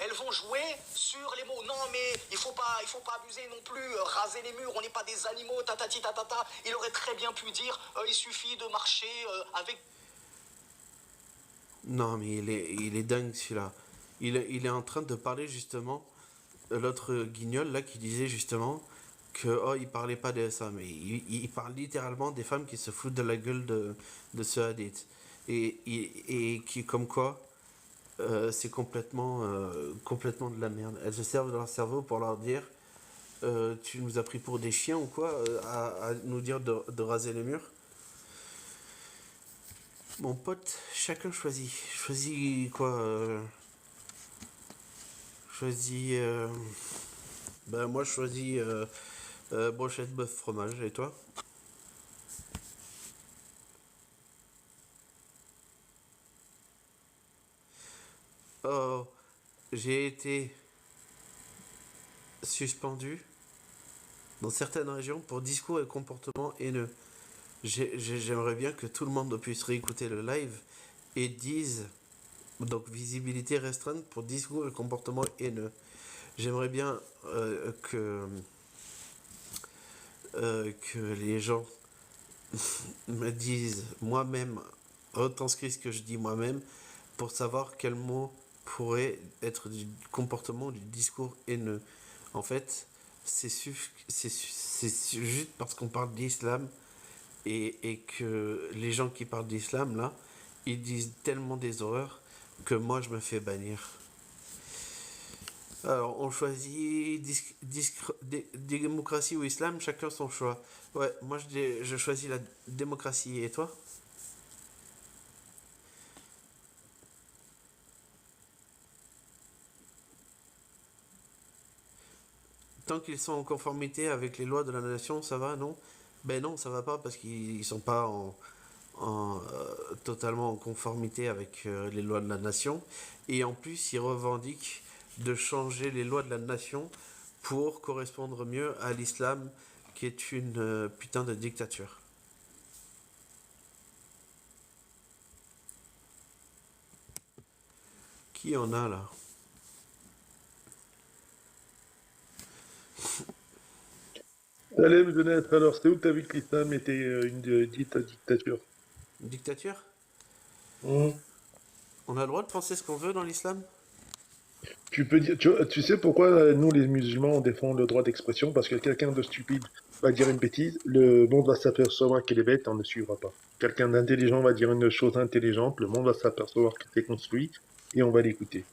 Elles vont jouer sur les mots. Non, mais il faut pas abuser non plus. Raser les murs, on n'est pas des animaux. Tatati tatata. Il aurait très bien pu dire, il suffit de marcher avec. Non, mais il est dingue celui-là. Il est en train de parler justement, l'autre guignol là qui disait justement que oh il parlait pas de ça, mais il parle littéralement des femmes qui se foutent de la gueule de ce hadith. Et qui comme quoi c'est complètement de la merde. Elles se servent de leur cerveau pour leur dire tu nous as pris pour des chiens ou quoi à nous dire de raser les murs. Mon pote, chacun choisit. Choisis quoi Choisis. Ben moi je choisis brochette bœuf fromage. Et toi? Oh, j'ai été suspendu dans certaines régions pour discours et comportements haineux. J'aimerais bien que tout le monde puisse réécouter le live et dise donc visibilité restreinte pour discours et comportements haineux. J'aimerais bien que les gens me disent moi-même, retranscrivent ce que je dis moi-même pour savoir quel mot pourrait être du comportement ou du discours haineux. En fait, c'est juste parce qu'on parle d'islam et que les gens qui parlent d'islam là, ils disent tellement des horreurs que moi je me fais bannir. Alors, on choisit démocratie ou islam, chacun son choix. Ouais, moi je choisis la démocratie. Et toi? Tant qu'ils sont en conformité avec les lois de la nation, ça va, non? Ben non, ça va pas parce qu'ils sont pas totalement en conformité avec les lois de la nation. Et en plus, ils revendiquent de changer les lois de la nation pour correspondre mieux à l'islam qui est une putain de dictature. Qui en a là? Allez, Jonathan, alors c'est où que t'as vu que l'islam était dictature? Une dictature? Hum. On a le droit de penser ce qu'on veut dans l'islam? Tu peux dire, tu sais pourquoi nous les musulmans on défend le droit d'expression? Parce que quelqu'un de stupide va dire une bêtise, le monde va s'apercevoir qu'elle est bête, on ne suivra pas. Quelqu'un d'intelligent va dire une chose intelligente, le monde va s'apercevoir que c'est construit et on va l'écouter.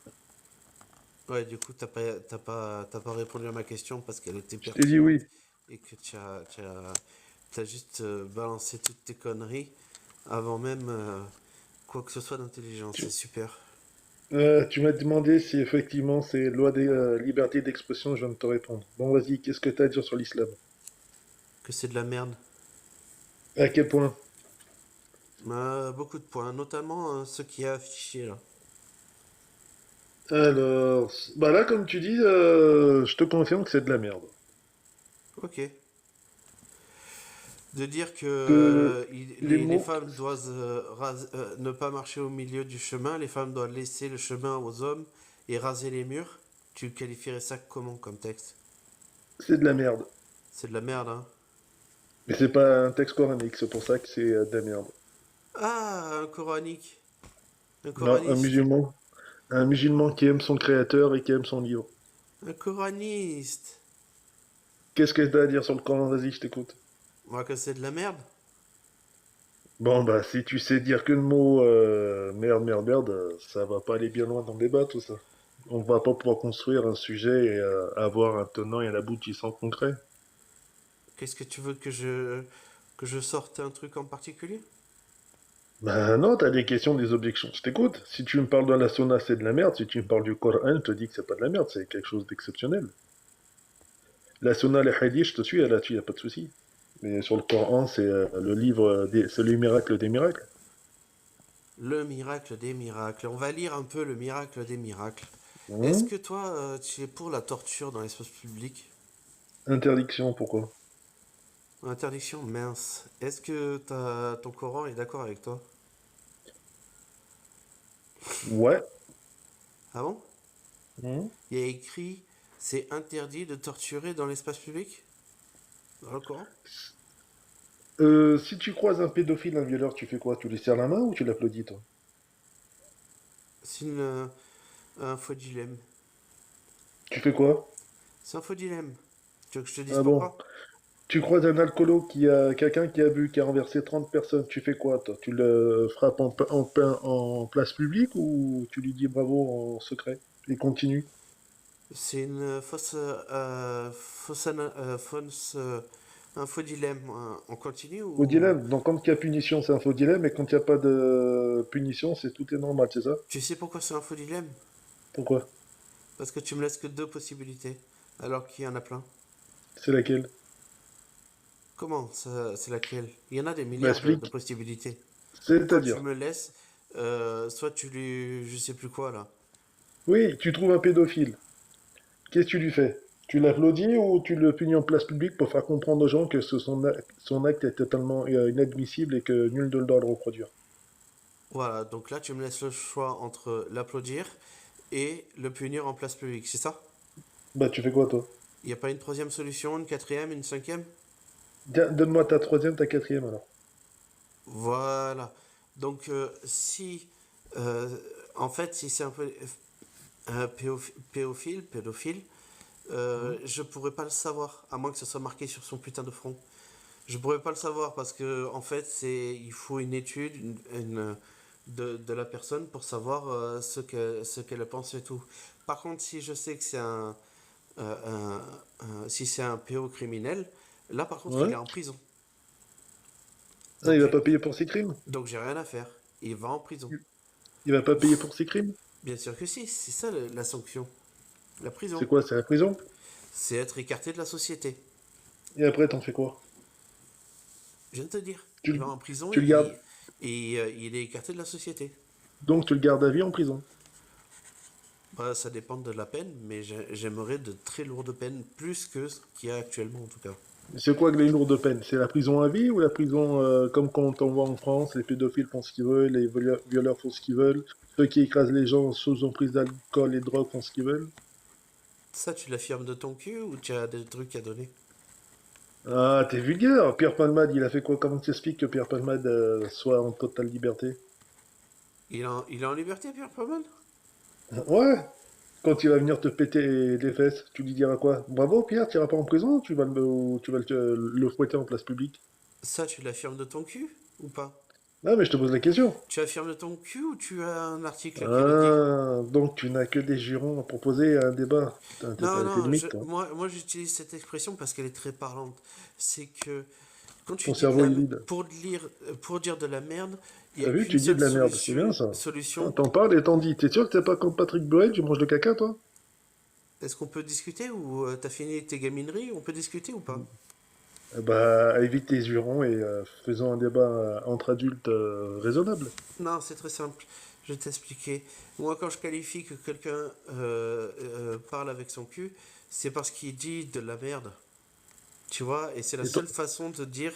Ouais, du coup, t'as pas répondu à ma question parce qu'elle était Je t'ai dit oui. pertinente et que t'as juste balancé toutes tes conneries avant même quoi que ce soit d'intelligent. C'est super. Tu m'as demandé si effectivement c'est loi des libertés d'expression, je viens de te répondre. Bon, vas-y, qu'est-ce que t'as à dire sur l'islam? Que c'est de la merde. À quel point? Beaucoup de points, notamment ce qui est affiché là. Alors, bah là, comme tu dis, je te confirme que c'est de la merde. Ok. De dire que Que les les mots, femmes doivent ne pas marcher au milieu du chemin, les femmes doivent laisser le chemin aux hommes et raser les murs. Tu qualifierais ça comment comme texte? c'est de la merde. C'est de la merde, hein. Mais c'est pas un texte coranique, c'est pour ça que c'est de la merde. Ah, un coranique. Un Non, coraniste. un musulman qui aime son créateur et qui aime son livre. Un coraniste. Qu'est-ce que t'as à dire sur le Coran? Vas-y, je t'écoute. Moi, que c'est de la merde. Bon, bah, si tu sais dire que le mot merde, merde, merde, ça va pas aller bien loin dans le débat, tout ça. On va pas pouvoir construire un sujet et avoir un tenant et un aboutissant concret. Qu'est-ce que tu veux que je sorte un truc en particulier? Ben non, t'as des questions, des objections. Je t'écoute. Si tu me parles de la sauna, c'est de la merde. Si tu me parles du Coran, je te dis que c'est pas de la merde, c'est quelque chose d'exceptionnel. La sauna, les hadiths, je te suis, là-dessus, y a pas de souci. Mais sur le Coran, c'est le livre, c'est le miracle des miracles. Le miracle des miracles. On va lire un peu le miracle des miracles. Est-ce Hum. que toi, tu es pour la torture dans l'espace public? Interdiction, pourquoi? Interdiction mince. Est-ce que ton Coran est d'accord avec toi? Ouais. Ah bon? Hum. Il y a écrit c'est interdit de torturer dans l'espace public? Dans le Coran? Si tu croises un pédophile, un violeur, tu fais quoi? Tu lui serres la main ou tu l'applaudis, toi? C'est un faux dilemme. Tu fais quoi? C'est un faux dilemme. Tu veux que je te dise Ah bon? pourquoi? Tu croises un alcoolo qui a quelqu'un qui a bu, qui a renversé 30 personnes, tu fais quoi, toi? Tu le frappes en place publique ou tu lui dis bravo en secret? Et continue. C'est une un faux dilemme. On continue Faux ou dilemme. Donc quand il y a punition, c'est un faux dilemme, et quand il n'y a pas de punition, c'est tout est normal, c'est ça? tu sais pourquoi c'est un faux dilemme? Pourquoi? Parce que tu me laisses que deux possibilités, alors qu'il y en a plein. C'est laquelle? Comment ça, c'est laquelle? Il y en a des Bah milliards de explique. possibilités. Toi, tu C'est-à-dire. me laisses, soit tu lui, je sais plus quoi là. Oui, tu trouves un pédophile. Qu'est-ce que tu lui fais? Tu l'applaudis ou tu le punis en place publique pour faire comprendre aux gens que son acte est totalement inadmissible et que nul ne doit le reproduire? Voilà, donc là, tu me laisses le choix entre l'applaudir et le punir en place publique, c'est ça? Bah tu fais quoi toi? Il n'y a pas une troisième solution, une quatrième, une cinquième? Donne-moi ta troisième, ta quatrième alors. Voilà. Donc, si, euh, en fait, si c'est un peu un pédophile, Mhm. je pourrais pas le savoir, à moins que ce soit marqué sur son putain de front. Je pourrais pas le savoir parce que en fait il faut une étude de la personne pour savoir ce qu'elle pense et tout. Par contre, si je sais que c'est si c'est un PO criminel, là par contre il est Ouais. en prison. Ah, il Donc va pas payer pour ses crimes? j'ai rien à faire. Il va en prison. Il va pas payer pour ses crimes? Bien sûr que si, c'est ça la sanction. La prison, C'est quoi? C'est la prison? c'est être écarté de la société. Et après, t'en fais quoi? Je viens de te dire, Tu, il le- va en prison tu le gardes. il est écarté de la société. Donc tu le gardes à vie en prison. Bah, ça dépend de la peine, mais j'aimerais de très lourdes peines, plus que ce qu'il y a actuellement en tout cas. C'est quoi que les lourdes peines? C'est la prison à vie ou la prison comme quand on voit en France, les pédophiles font ce qu'ils veulent, les violeurs font ce qu'ils veulent, ceux qui écrasent les gens sous emprise d'alcool et de drogue font ce qu'ils veulent? Ça, tu l'affirmes de ton cul ou tu as des trucs à donner? Ah, t'es vulgaire. Pierre Palmade, il a fait quoi? Comment t'expliques que Pierre Palmade soit en totale liberté? Il est en liberté, Pierre Palman? Ouais. Quand il va venir te péter les fesses, tu lui diras quoi? Bravo Pierre, tu iras pas en prison, ou tu vas le fouetter en place publique. Ça, tu l'affirmes de ton cul ou pas? Ah, mais je te pose la question. Tu affirmes de ton cul ou tu as un article qui le dit? Ah, donc tu n'as que des jurons à proposer à un débat. Putain, Non, t'es non, limite, toi. moi j'utilise cette expression parce qu'elle est très parlante. C'est que quand tu Ton dis cerveau est vide. pour dire de la merde, il n'y T'as a vu, qu'une tu dis seule de la merde, c'est bien ça. Ah, solution. t'en parles et t'en dis. T'es sûr que t'es pas comme Patrick Bruel, tu manges de caca, toi? Est-ce qu'on peut discuter ou t'as fini tes gamineries? On peut discuter ou pas? Bah, évite tes jurons et faisons un débat entre adultes raisonnable. Non, c'est très simple. Je vais t'expliquer. Moi, quand je qualifie que quelqu'un parle avec son cul, c'est parce qu'il dit de la merde. Tu vois? Et c'est la Et toi, seule façon de dire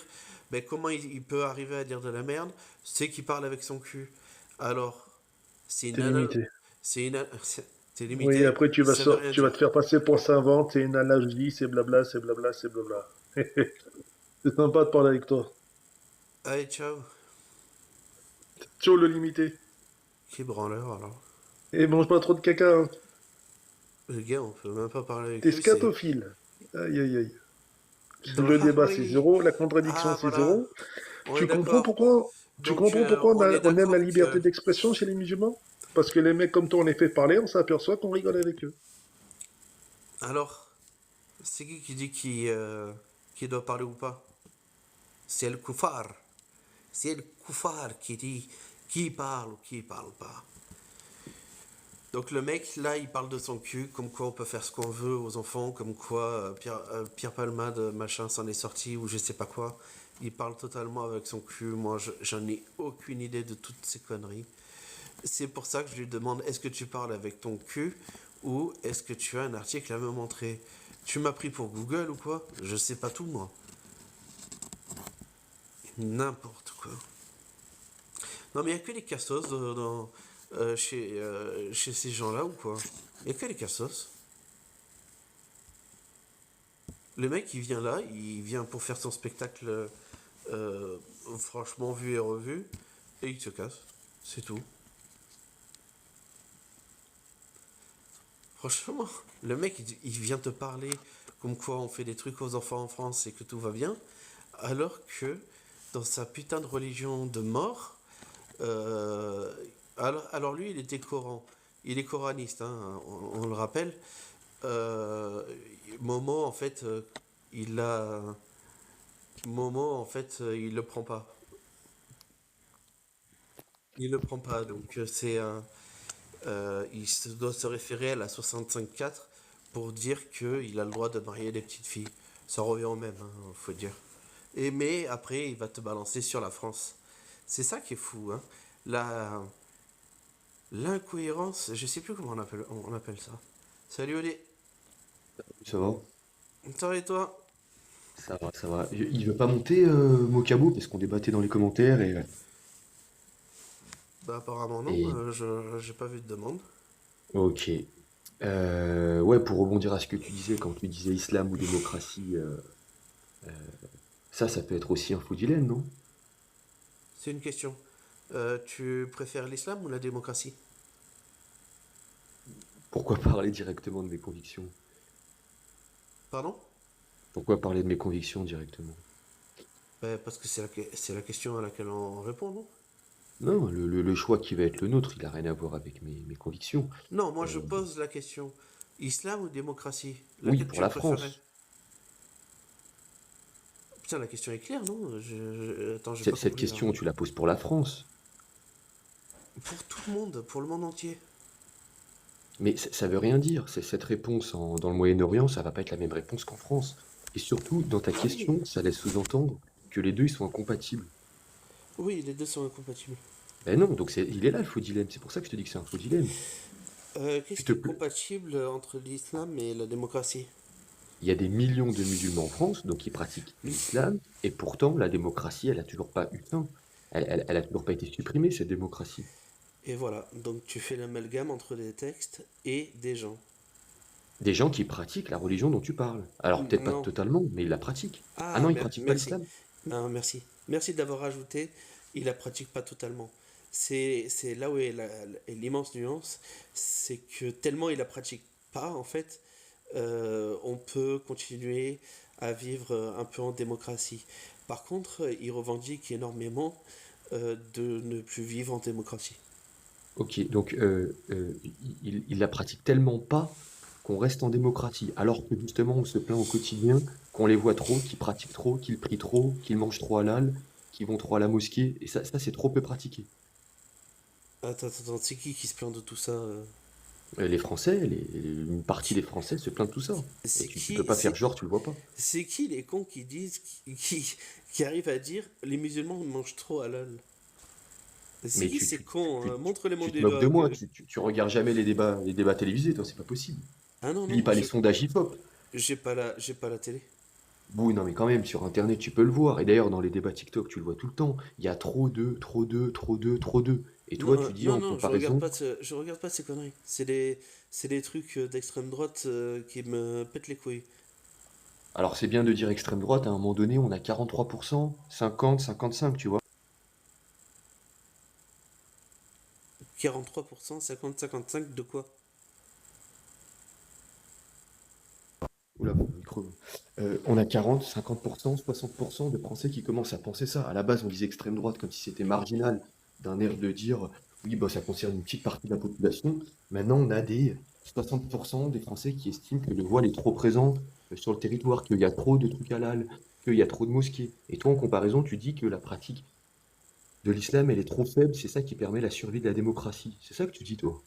ben, comment il peut arriver à dire de la merde, c'est qu'il parle avec son cul. Alors, c'est une t'es limité. c'est une c'est Oui, limité, après ça veut rien tu vas dire. te faire passer pour savant, c'est une analogie, c'est blabla, c'est blabla, c'est blabla. C'est sympa de parler avec toi. Allez, ciao. Sur le limité. Qui branleur alors? Et mange pas trop de caca, hein. Le gars, on peut même pas parler avec T'es lui, c'est. scatophile. Aïe aïe aïe. Le Ah débat c'est oui! zéro, la contradiction Ah c'est voilà! zéro. On est d'accord. Tu Donc, comprends pourquoi on est on aime la d'accord liberté que. d'expression chez les musulmans? Parce que les mecs comme toi, on les fait parler, on s'aperçoit qu'on rigole avec eux. Alors, c'est qui dit qui doit parler ou pas? C'est le koufar. C'est le koufar qui dit qui parle ou qui parle pas. Donc le mec, là, il parle de son cul, comme quoi on peut faire ce qu'on veut aux enfants, comme quoi Pierre Palmade, machin, s'en est sorti, ou je sais pas quoi. Il parle totalement avec son cul. Moi, j'en ai aucune idée de toutes ces conneries. C'est pour ça que je lui demande, est-ce que tu parles avec ton cul, ou est-ce que tu as un article à me montrer? Tu m'as pris pour Google ou quoi? Je sais pas tout, moi. N'importe quoi. Non, mais il n'y a que les cassos chez ces gens-là ou quoi? Il n'y a que les cassos. Le mec, il vient là, il vient pour faire son spectacle franchement vu et revu, et il se casse. C'est tout. Franchement, le mec, il vient te parler comme quoi on fait des trucs aux enfants en France et que tout va bien, alors que dans sa putain de religion de mort, euh, alors lui, il était Coran. Il est coraniste, hein, on le rappelle. Euh, Momo, en fait, il a. Momo, en fait, il le prend pas. Il le prend pas, donc c'est un. Doit se référer à la 65.4 pour dire qu'il a le droit de marier des petites filles. Ça revient au même, hein, faut dire. Et mais après, il va te balancer sur la France. C'est ça qui est fou, hein. La l'incohérence, je sais plus comment on appelle ça. Salut Olé, Ça va? ça va et toi? Ça va, ça va. Il veut pas monter, Mokabo, parce qu'on débattait dans les commentaires Bah apparemment non, et... je j'ai pas vu de demande. Ok. Ouais, pour rebondir à ce que tu disais, quand tu disais islam ou démocratie, ça peut être aussi un faux dilemme, non? C'est une question. Tu préfères l'islam ou la démocratie? Pourquoi parler directement de mes convictions? Pardon? Pourquoi parler de mes convictions directement? Bah, parce que c'est la question à laquelle on répond, non? Non, le choix qui va être le nôtre, il a rien à voir avec mes convictions. Non, moi je Euh, pose la question. Islam ou démocratie? oui, Laquelle pour tu la préférais? France. Putain, la question est claire, non? Attends, j'ai pas Cette compris là. question, tu la poses pour la France. Pour tout le monde, pour le monde entier. Mais ça veut rien dire. C'est cette réponse dans le Moyen-Orient, ça va pas être la même réponse qu'en France. Et surtout, dans ta Oui, question, ça laisse sous-entendre que les deux ils sont incompatibles. oui, les deux sont incompatibles. Ben non, donc il est là le faux dilemme. C'est pour ça que je te dis que c'est un faux dilemme. Qu'est-ce Tu te qui est pla- compatible entre l'islam et la démocratie? Il y a des millions de musulmans en France, donc qui pratiquent l'islam, et pourtant la démocratie, elle a toujours pas eu fin. Elle a toujours pas été supprimée, cette démocratie. Et voilà, donc tu fais l'amalgame entre des textes et des gens. Des gens qui pratiquent la religion dont tu parles. Alors peut-être pas Non. totalement, mais ils la pratiquent. Ah Ah, non, ils pratiquent pas merci. l'islam? Non, merci. Merci d'avoir ajouté. Il la pratique pas totalement. C'est là où est l'immense nuance. C'est que tellement il la pratique pas, en fait, on peut continuer à vivre un peu en démocratie. Par contre, il revendique énormément de ne plus vivre en démocratie. Ok, donc il la pratique tellement pas qu'on reste en démocratie, alors que justement on se plaint au quotidien qu'on les voit trop, qu'ils pratiquent trop, qu'ils prient trop, qu'ils mangent trop halal, qu'ils vont trop à la mosquée, et ça c'est trop peu pratiqué. Attends, c'est qui se plaint de tout ça Les Français, une partie des Français se plaint de tout ça. Et C'est tu peux qui, pas faire genre, tu le vois pas. c'est qui les cons qui disent, qui arrivent à dire les musulmans mangent trop halal? C'est Mais qui ces cons, hein? Montre-les mon tu te moques de débat. moi, tu regardes jamais les débats télévisés, toi, c'est pas possible. Ah non, Tu lis non, pas les sondages hip-hop. j'ai pas la télé. Oui, non, mais quand même, sur Internet, tu peux le voir. Et d'ailleurs, dans les débats TikTok, tu le vois tout le temps. Il y a trop de, trop de, trop de, trop de. Et toi, tu dis Non, en non, comparaison. je regarde pas ces conneries. C'est des trucs d'extrême droite qui me pètent les couilles. Alors, c'est bien de dire extrême droite, à un moment donné, on a 43%, 50, 55, tu vois. 43%, 50, 55 de quoi? Oula, mon micro. On a 40, 50%, 60% de Français qui commencent à penser ça. À la base, on disait extrême droite comme si c'était marginal, d'un air de dire Oui, bah, ça concerne une petite partie de la population. Maintenant, on a des 60% des Français qui estiment que le voile est trop présent sur le territoire, qu'il y a trop de trucs halal, qu'il y a trop de mosquées. Et toi, en comparaison, tu dis que la pratique de l'islam, elle est trop faible, c'est ça qui permet la survie de la démocratie. C'est ça que tu dis, toi?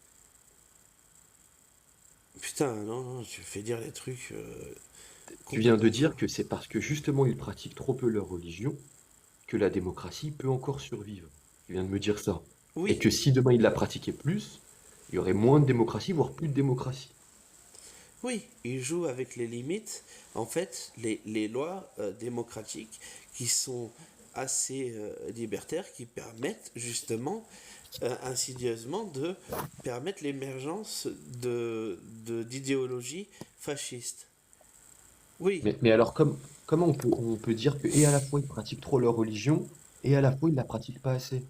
Putain, non, non, tu fais dire des trucs Tu viens de complètement fous. dire que c'est parce que justement ils pratiquent trop peu leur religion que la démocratie peut encore survivre. Tu viens de me dire ça. Et Oui, que si demain ils la pratiquaient plus, il y aurait moins de démocratie, voire plus de démocratie. oui, ils jouent avec les limites. En fait, les lois démocratiques qui sont assez libertaires, qui permettent justement insidieusement de permettre l'émergence d'idéologies fascistes. Oui, Mais alors comment on peut dire que et à la fois ils pratiquent trop leur religion, et à la fois ils la pratiquent pas assez?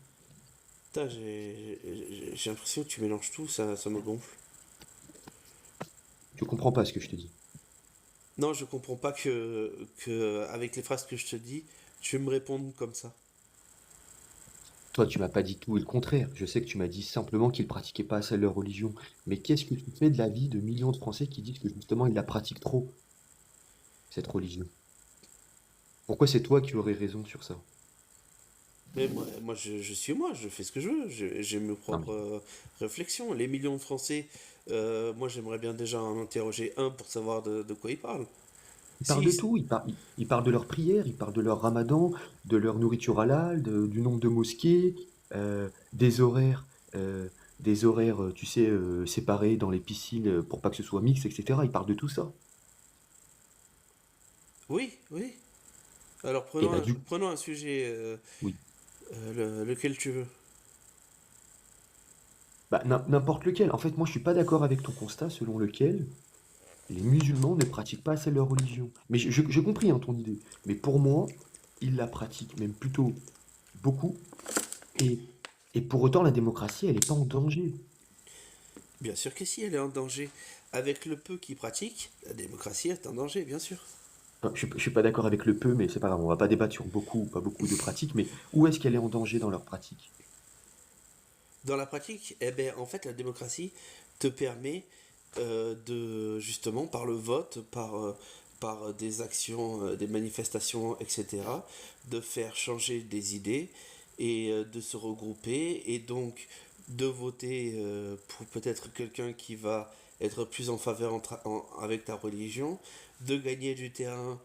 putain, j'ai l'impression que tu mélanges tout, ça me gonfle. Tu comprends pas ce que je te dis. Non, je comprends pas que avec les phrases que je te dis, tu me répondes comme ça. Toi, tu m'as pas dit tout et le contraire. Je sais que tu m'as dit simplement qu'ils pratiquaient pas assez leur religion. Mais qu'est-ce que tu fais de la vie de millions de Français qui disent que justement ils la pratiquent trop, cette religion? Pourquoi c'est toi qui aurais raison sur ça? Mais moi je suis moi, je fais ce que je veux, j'ai mes Non, mais propres réflexions. Les millions de Français, moi j'aimerais bien déjà en interroger un pour savoir de quoi ils parlent. ils parlent Si, de tout. Ils parlent de leurs prières, ils parlent de leur ramadan, de leur nourriture halal, du nombre de mosquées, des horaires, euh, tu sais, séparés dans les piscines pour pas que ce soit mixte, etc. Ils parlent de tout ça. oui, oui. Alors Et bah du prenons un sujet, oui. lequel tu veux. Bah, n'importe lequel. En fait, moi, je suis pas d'accord avec ton constat selon lequel les musulmans ne pratiquent pas assez leur religion. Mais j'ai compris hein, ton idée. Mais pour moi, ils la pratiquent même plutôt beaucoup. Et, et pour autant, la démocratie, elle n'est pas en danger. Bien sûr que si, elle est en danger. Avec le peu qui pratique, la démocratie est en danger, bien sûr. Enfin, je suis pas d'accord avec le peu, mais c'est pas grave. On va pas débattre sur beaucoup ou pas beaucoup de pratiques. Mais où est-ce qu'elle est en danger dans leur pratique? Dans la pratique, eh ben, en fait, la démocratie te permet de, justement, par le vote, par des actions, des manifestations, etc., de faire changer des idées et de se regrouper et donc de voter pour peut-être quelqu'un qui va être plus en faveur avec ta religion, de gagner du terrain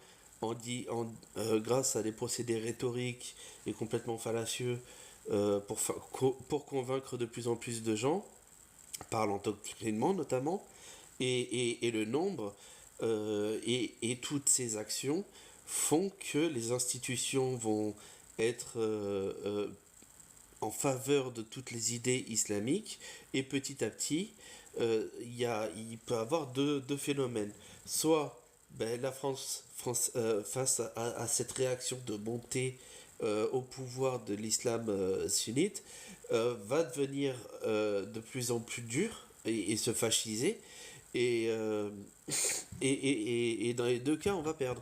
grâce à des procédés rhétoriques et complètement fallacieux pour convaincre de plus en plus de gens, par l'endoctrinement notamment, et le nombre, et toutes ces actions font que les institutions vont être en faveur de toutes les idées islamiques, et petit à petit, il peut y avoir deux phénomènes. Soit ben, la France face à cette réaction de montée au pouvoir de l'islam sunnite, va devenir de plus en plus dur et se fasciser. Et, euh, et dans les deux cas, on va perdre.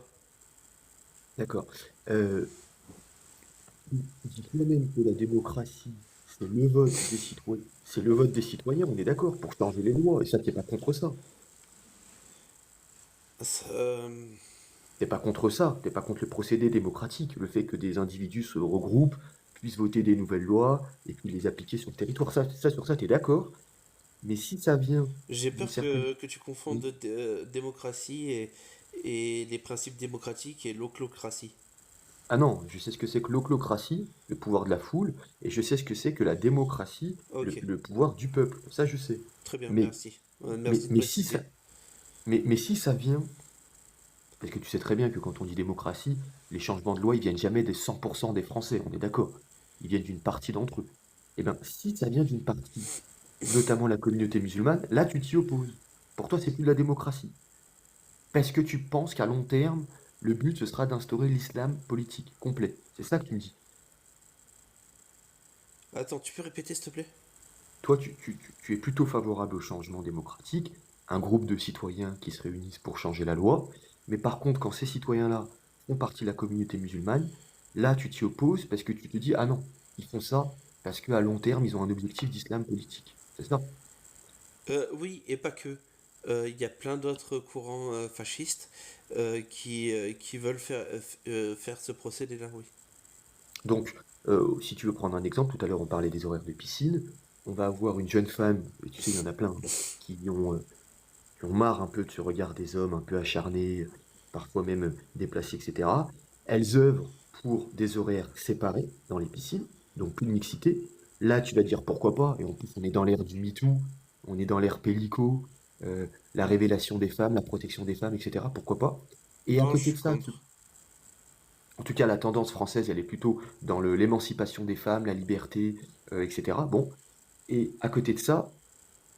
D'accord. Euh, Dis-toi même que la démocratie, c'est le vote des citoyens. C'est le vote des citoyens, on est d'accord, pour changer les lois. Et ça, t'es pas contre ça. Euh, T'es pas contre ça. T'es pas contre le procédé démocratique. Le fait que des individus se regroupent, puissent voter des nouvelles lois et puis les appliquer sur le territoire. Sur ça, t'es d'accord. Mais si ça vient J'ai d'une peur certaine... que tu confondes Oui. démocratie et les principes démocratiques et l'oclocratie. Ah non, je sais ce que c'est que l'oclocratie, le pouvoir de la foule, et je sais ce que c'est que la démocratie, Ok, le pouvoir du peuple. Ça, je sais. très bien, Mais, merci. mais, Merci de mais si préciser. ça, mais si ça vient, parce que tu sais très bien que quand on dit démocratie, les changements de loi, ils viennent jamais des 100% des Français, on est d'accord. Ils viennent d'une partie d'entre eux. Eh bien, si ça vient d'une partie, notamment la communauté musulmane, là, tu t'y opposes. Pour toi, c'est plus de la démocratie. Parce que tu penses qu'à long terme, le but, ce sera d'instaurer l'islam politique complet. C'est ça que tu me dis. Attends, tu peux répéter s'il te plaît? Toi, tu es plutôt favorable au changement démocratique, un groupe de citoyens qui se réunissent pour changer la loi, mais par contre, quand ces citoyens-là font partie de la communauté musulmane, là, tu t'y opposes parce que tu te dis, ah non, ils font ça, parce qu'à long terme, ils ont un objectif d'islam politique. C'est ça? Oui, et pas que. Il y a plein d'autres courants fascistes qui veulent faire ce procédé-là, oui. Donc, si tu veux prendre un exemple, tout à l'heure on parlait des horaires de piscine, on va avoir une jeune femme, et tu sais, il y en a plein, hein, qui ont marre un peu de ce regard des hommes un peu acharnés, parfois même déplacés, etc. Elles œuvrent pour des horaires séparés dans les piscines, donc plus de mixité. Là, tu vas dire pourquoi pas, et en plus on est dans l'ère du MeToo, on est dans l'ère Pélico, la révélation des femmes, la protection des femmes, etc. Pourquoi pas? Et à Non, je côté de suis ça, contre. en tout cas la tendance française, elle est plutôt dans l'émancipation des femmes, la liberté, etc. Bon, et à côté de ça,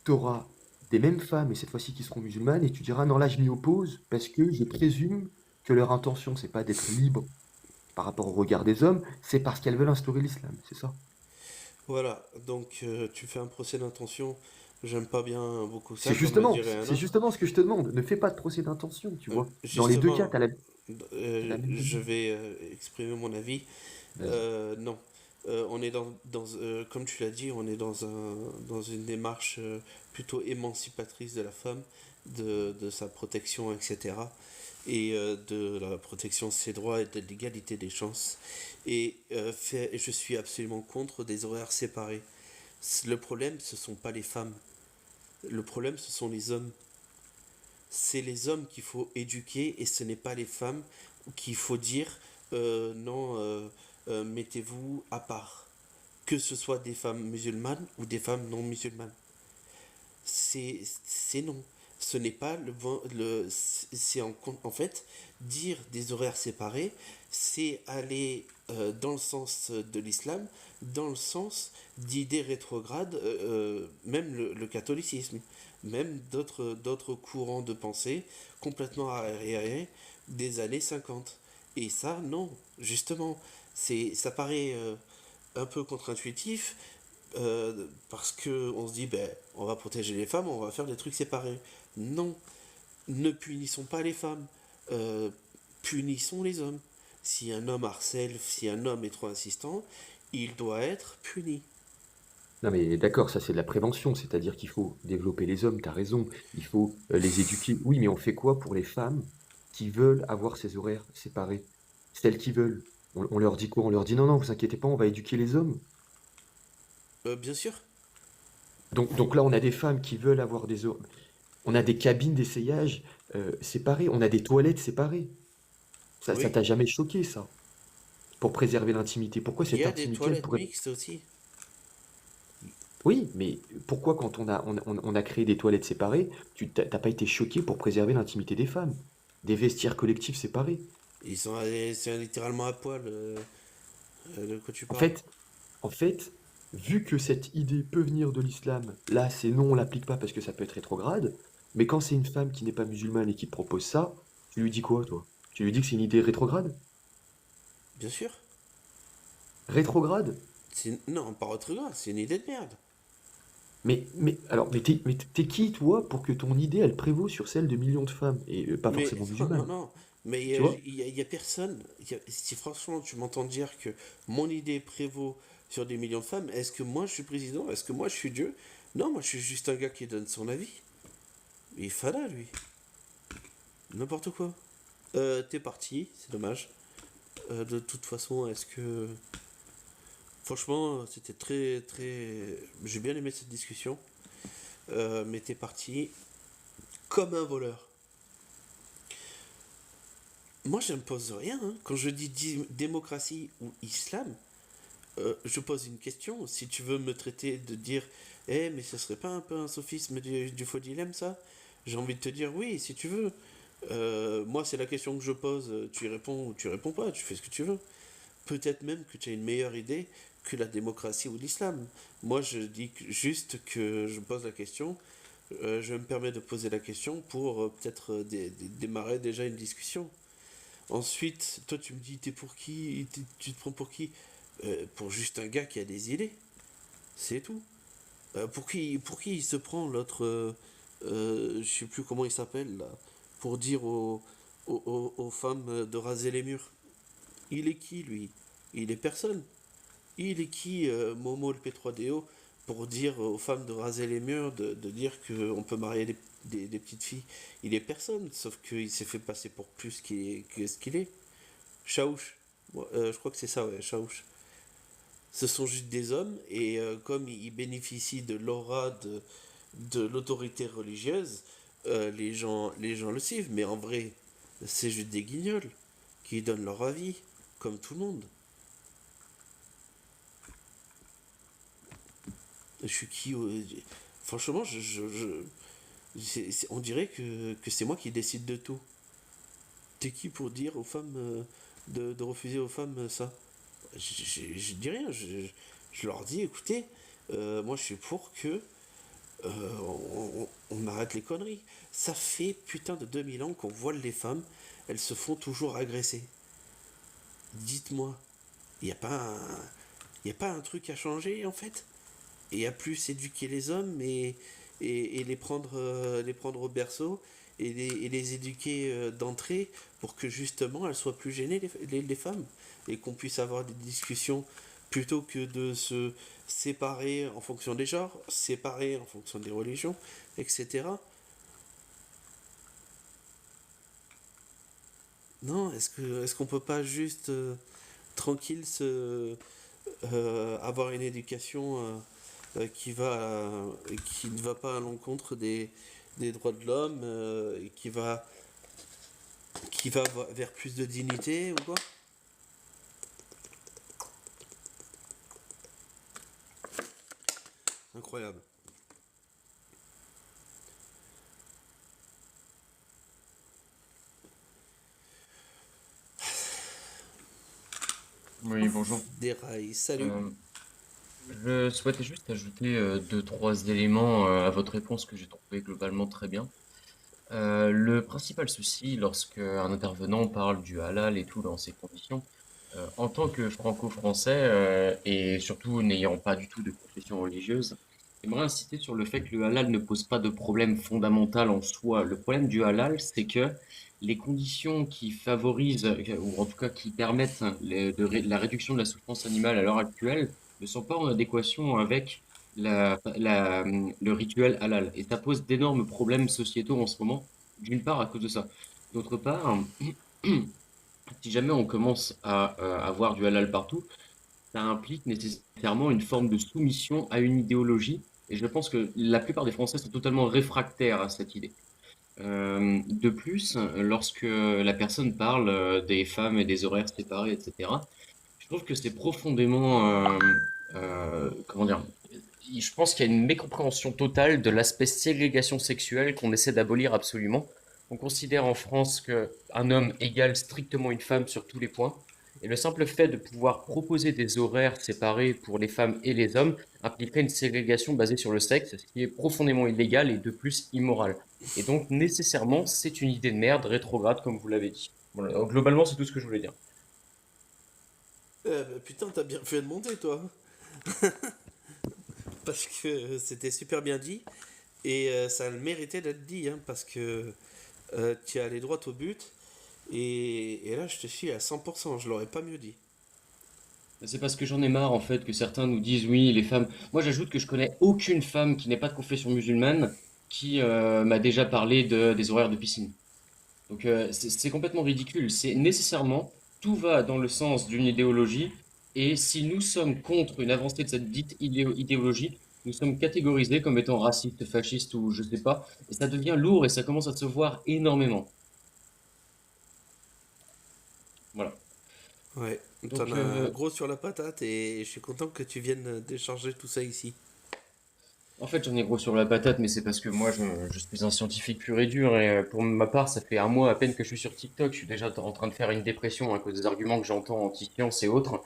tu auras des mêmes femmes, et cette fois-ci qui seront musulmanes, et tu diras non, là je m'y oppose parce que je présume que leur intention, c'est pas d'être libre par rapport au regard des hommes, c'est parce qu'elles veulent instaurer l'islam, c'est ça. Voilà, donc tu fais un procès d'intention. J'aime pas bien beaucoup ça, comme le dirait un C'est autre. justement ce que je te demande. Ne fais pas de procès d'intention, tu vois. Dans les deux cas, Justement, t'as la même je demande. vais exprimer mon avis. Vas-y. Non. On est comme tu l'as dit, on est dans une démarche plutôt émancipatrice de la femme, de sa protection, etc. Et de la protection de ses droits et de l'égalité des chances. Et je suis absolument contre des horaires séparés. Le problème, ce sont pas les femmes. Le problème, ce sont les hommes. C'est les hommes qu'il faut éduquer et ce n'est pas les femmes qu'il faut dire non, mettez-vous à part. Que ce soit des femmes musulmanes ou des femmes non musulmanes. C'est non. Ce n'est pas c'est en fait dire des horaires séparés, c'est aller dans le sens de l'islam, dans le sens d'idées rétrogrades, même le catholicisme, même d'autres courants de pensée complètement arriérés des années 50. Et ça, non, justement, ça paraît un peu contre-intuitif, parce que on se dit, ben, on va protéger les femmes, on va faire des trucs séparés. Non, ne punissons pas les femmes, euh, punissons les hommes. Si un homme harcèle, si un homme est trop insistant, il doit être puni. Non mais d'accord, ça c'est de la prévention, c'est-à-dire qu'il faut développer les hommes, t'as raison, il faut les éduquer. Oui, mais on fait quoi pour les femmes qui veulent avoir ces horaires séparés? Celles qui veulent. On leur dit quoi? On leur dit non, non, vous inquiétez pas, on va éduquer les hommes. Bien sûr. Donc là, on a des femmes qui veulent avoir des horaires. On a des cabines d'essayage séparées, on a des toilettes séparées. Ça Oui. t'a jamais choqué, ça? Pour préserver l'intimité. Pourquoi Il y cette a des intimité, elle toilettes pourrait... mixtes aussi. Oui, mais pourquoi quand on a créé des toilettes séparées, t'as pas été choqué pour préserver l'intimité des femmes? Des vestiaires collectifs séparés. C'est littéralement à poil. De quoi tu En parles? fait, en fait, vu que cette idée peut venir de l'islam, là c'est non, on l'applique pas parce que ça peut être rétrograde, mais quand c'est une femme qui n'est pas musulmane et qui te propose ça, tu lui dis quoi, toi? Tu lui dis que c'est une idée rétrograde? Bien sûr. Rétrograde? Non, pas autre grade, c'est une idée de merde. Mais t'es qui, toi, pour que ton idée, elle prévaut sur celle de millions de femmes, et pas Mais forcément non, non, musulmanes, non. Mais tu vois? y a personne. Si franchement tu m'entends dire que mon idée prévaut sur des millions de femmes, est-ce que moi je suis président? Est-ce que moi je suis Dieu? Non, moi je suis juste un gars qui donne son avis. Il fada lui. N'importe quoi. T'es parti, c'est dommage. De toute façon, est-ce que. Franchement, c'était très, très. J'ai bien aimé cette discussion. Mais t'es parti comme un voleur. Moi, j'impose rien, hein. Quand je dis démocratie ou islam, je pose une question. Si tu veux me traiter de dire, eh, mais ce serait pas un peu un sophisme du faux dilemme, ça? J'ai envie de te dire oui, si tu veux. Moi, c'est la question que je pose. Tu y réponds ou tu réponds pas. Tu fais ce que tu veux. Peut-être même que tu as une meilleure idée que la démocratie ou l'islam. Moi, je dis juste que je pose la question. Je me permets de poser la question pour peut-être démarrer déjà une discussion. Ensuite, toi, tu me dis, t'es pour qui? Tu te prends pour qui? Pour juste un gars qui a des idées. C'est tout. Pour qui il se prend l'autre, je sais plus comment il s'appelle là, pour dire aux femmes de raser les murs. Il est qui lui? Il est personne. Il est qui, Momo le P3DO, pour dire aux femmes de raser les murs, de dire qu'on peut marier des petites filles? Il est personne, sauf qu'il s'est fait passer pour plus que ce qu'il est. Chaouch. Ouais, je crois que c'est ça, ouais, Chaouch. Ce sont juste des hommes, et comme ils bénéficient de l'aura de l'autorité religieuse, les gens le suivent. Mais en vrai, c'est juste des guignols qui donnent leur avis, comme tout le monde. Je suis qui franchement, on dirait que c'est moi qui décide de tout. T'es qui pour dire aux femmes de refuser aux femmes ça? Je dis rien, je leur dis écoutez, moi je suis pour que on arrête les conneries. Ça fait putain de 2000 ans qu'on voile les femmes, elles se font toujours agresser. Dites-moi, il n'y a pas un, y a pas un truc à changer en fait? Et à plus éduquer les hommes et les prendre au berceau et les éduquer d'entrée pour que justement elles soient plus gênées, les femmes, et qu'on puisse avoir des discussions plutôt que de se séparer en fonction des genres, séparer en fonction des religions, etc. Non, est-ce qu'on peut pas juste tranquille avoir une éducation qui ne va pas à l'encontre des droits de l'homme et qui va vers plus de dignité ou quoi? Incroyable. Oui, bonjour. Des rails, salut. Euh, je souhaitais juste ajouter deux, trois éléments à votre réponse que j'ai trouvé globalement très bien. Le principal souci lorsque un intervenant parle du halal et tout dans ces conditions, en tant que franco-français et surtout n'ayant pas du tout de confession religieuse, j'aimerais insister sur le fait que le halal ne pose pas de problème fondamental en soi. Le problème du halal, c'est que les conditions qui favorisent, ou en tout cas qui permettent la réduction de la souffrance animale à l'heure actuelle, ne sont pas en adéquation avec le rituel halal. Et ça pose d'énormes problèmes sociétaux en ce moment, d'une part à cause de ça. D'autre part, si jamais on commence à avoir du halal partout, ça implique nécessairement une forme de soumission à une idéologie. Et je pense que la plupart des Français sont totalement réfractaires à cette idée. De plus, lorsque la personne parle des femmes et des horaires séparés, etc., je trouve que c'est profondément, comment dire, je pense qu'il y a une mécompréhension totale de l'aspect ségrégation sexuelle qu'on essaie d'abolir absolument. On considère en France qu'un homme égale strictement une femme sur tous les points. Et le simple fait de pouvoir proposer des horaires séparés pour les femmes et les hommes impliquerait une ségrégation basée sur le sexe, ce qui est profondément illégal et de plus immoral. Et donc, nécessairement, c'est une idée de merde, rétrograde, comme vous l'avez dit. Voilà. Donc, globalement, c'est tout ce que je voulais dire. Putain, t'as bien fait de monter, toi. Parce que c'était super bien dit. Et ça a le méritait d'être dit, hein, parce que tu es allé droit au but. Et là, je te suis à 100%. Je l'aurais pas mieux dit. C'est parce que j'en ai marre, en fait, que certains nous disent oui, les femmes. Moi, j'ajoute que je connais aucune femme qui n'est pas de confession musulmane qui m'a déjà parlé des horaires de piscine. Donc, c'est complètement ridicule. C'est nécessairement, tout va dans le sens d'une idéologie. Et si nous sommes contre une avancée de cette dite idéologie, nous sommes catégorisés comme étant racistes, fascistes ou je sais pas. Et ça devient lourd et ça commence à se voir énormément. Voilà. Ouais, t'en Donc, as un gros sur la patate et je suis content que tu viennes décharger tout ça ici. en fait, j'en ai gros sur la patate, mais c'est parce que moi, je suis un scientifique pur et dur. Et pour ma part, ça fait un mois à peine que je suis sur TikTok. Je suis déjà en train de faire une dépression à cause des arguments que j'entends anti-science et autres.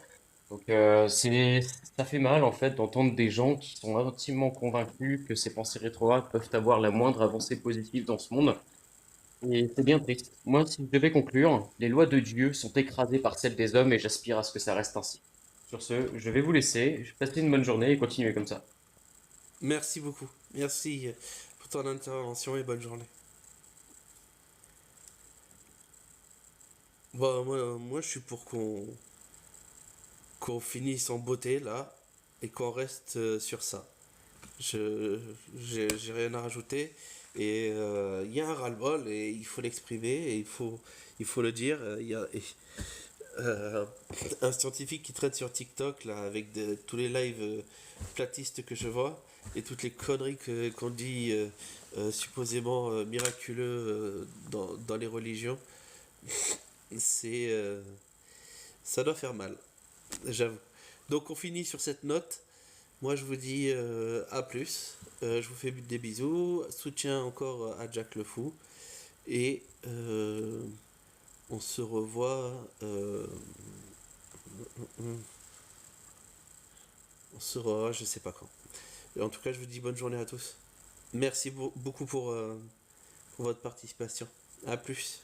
Donc, ça fait mal, en fait, d'entendre des gens qui sont intimement convaincus que ces pensées rétrogrades peuvent avoir la moindre avancée positive dans ce monde. Et c'est bien triste. Moi, si je devais conclure, les lois de Dieu sont écrasées par celles des hommes et j'aspire à ce que ça reste ainsi. Sur ce, je vais vous laisser. Passez une bonne journée et continuez comme ça. Merci beaucoup. Merci pour ton intervention et bonne journée. Bah, moi je suis pour qu'on finisse en beauté là et qu'on reste sur ça. J'ai rien à rajouter et il y a un ras-le-bol et il faut l'exprimer et il faut le dire. Euh, un scientifique qui traite sur TikTok là avec tous les lives platistes que je vois et toutes les conneries qu'on dit supposément miraculeux dans les religions, c'est ça doit faire mal, j'avoue. Donc on finit sur cette note. Moi je vous dis à plus. Je vous fais des bisous. Soutien encore à Jack le Fou. Et on se revoit. On se revoit, je sais pas quand. Et en tout cas, je vous dis bonne journée à tous. Merci beaucoup pour votre participation. À plus.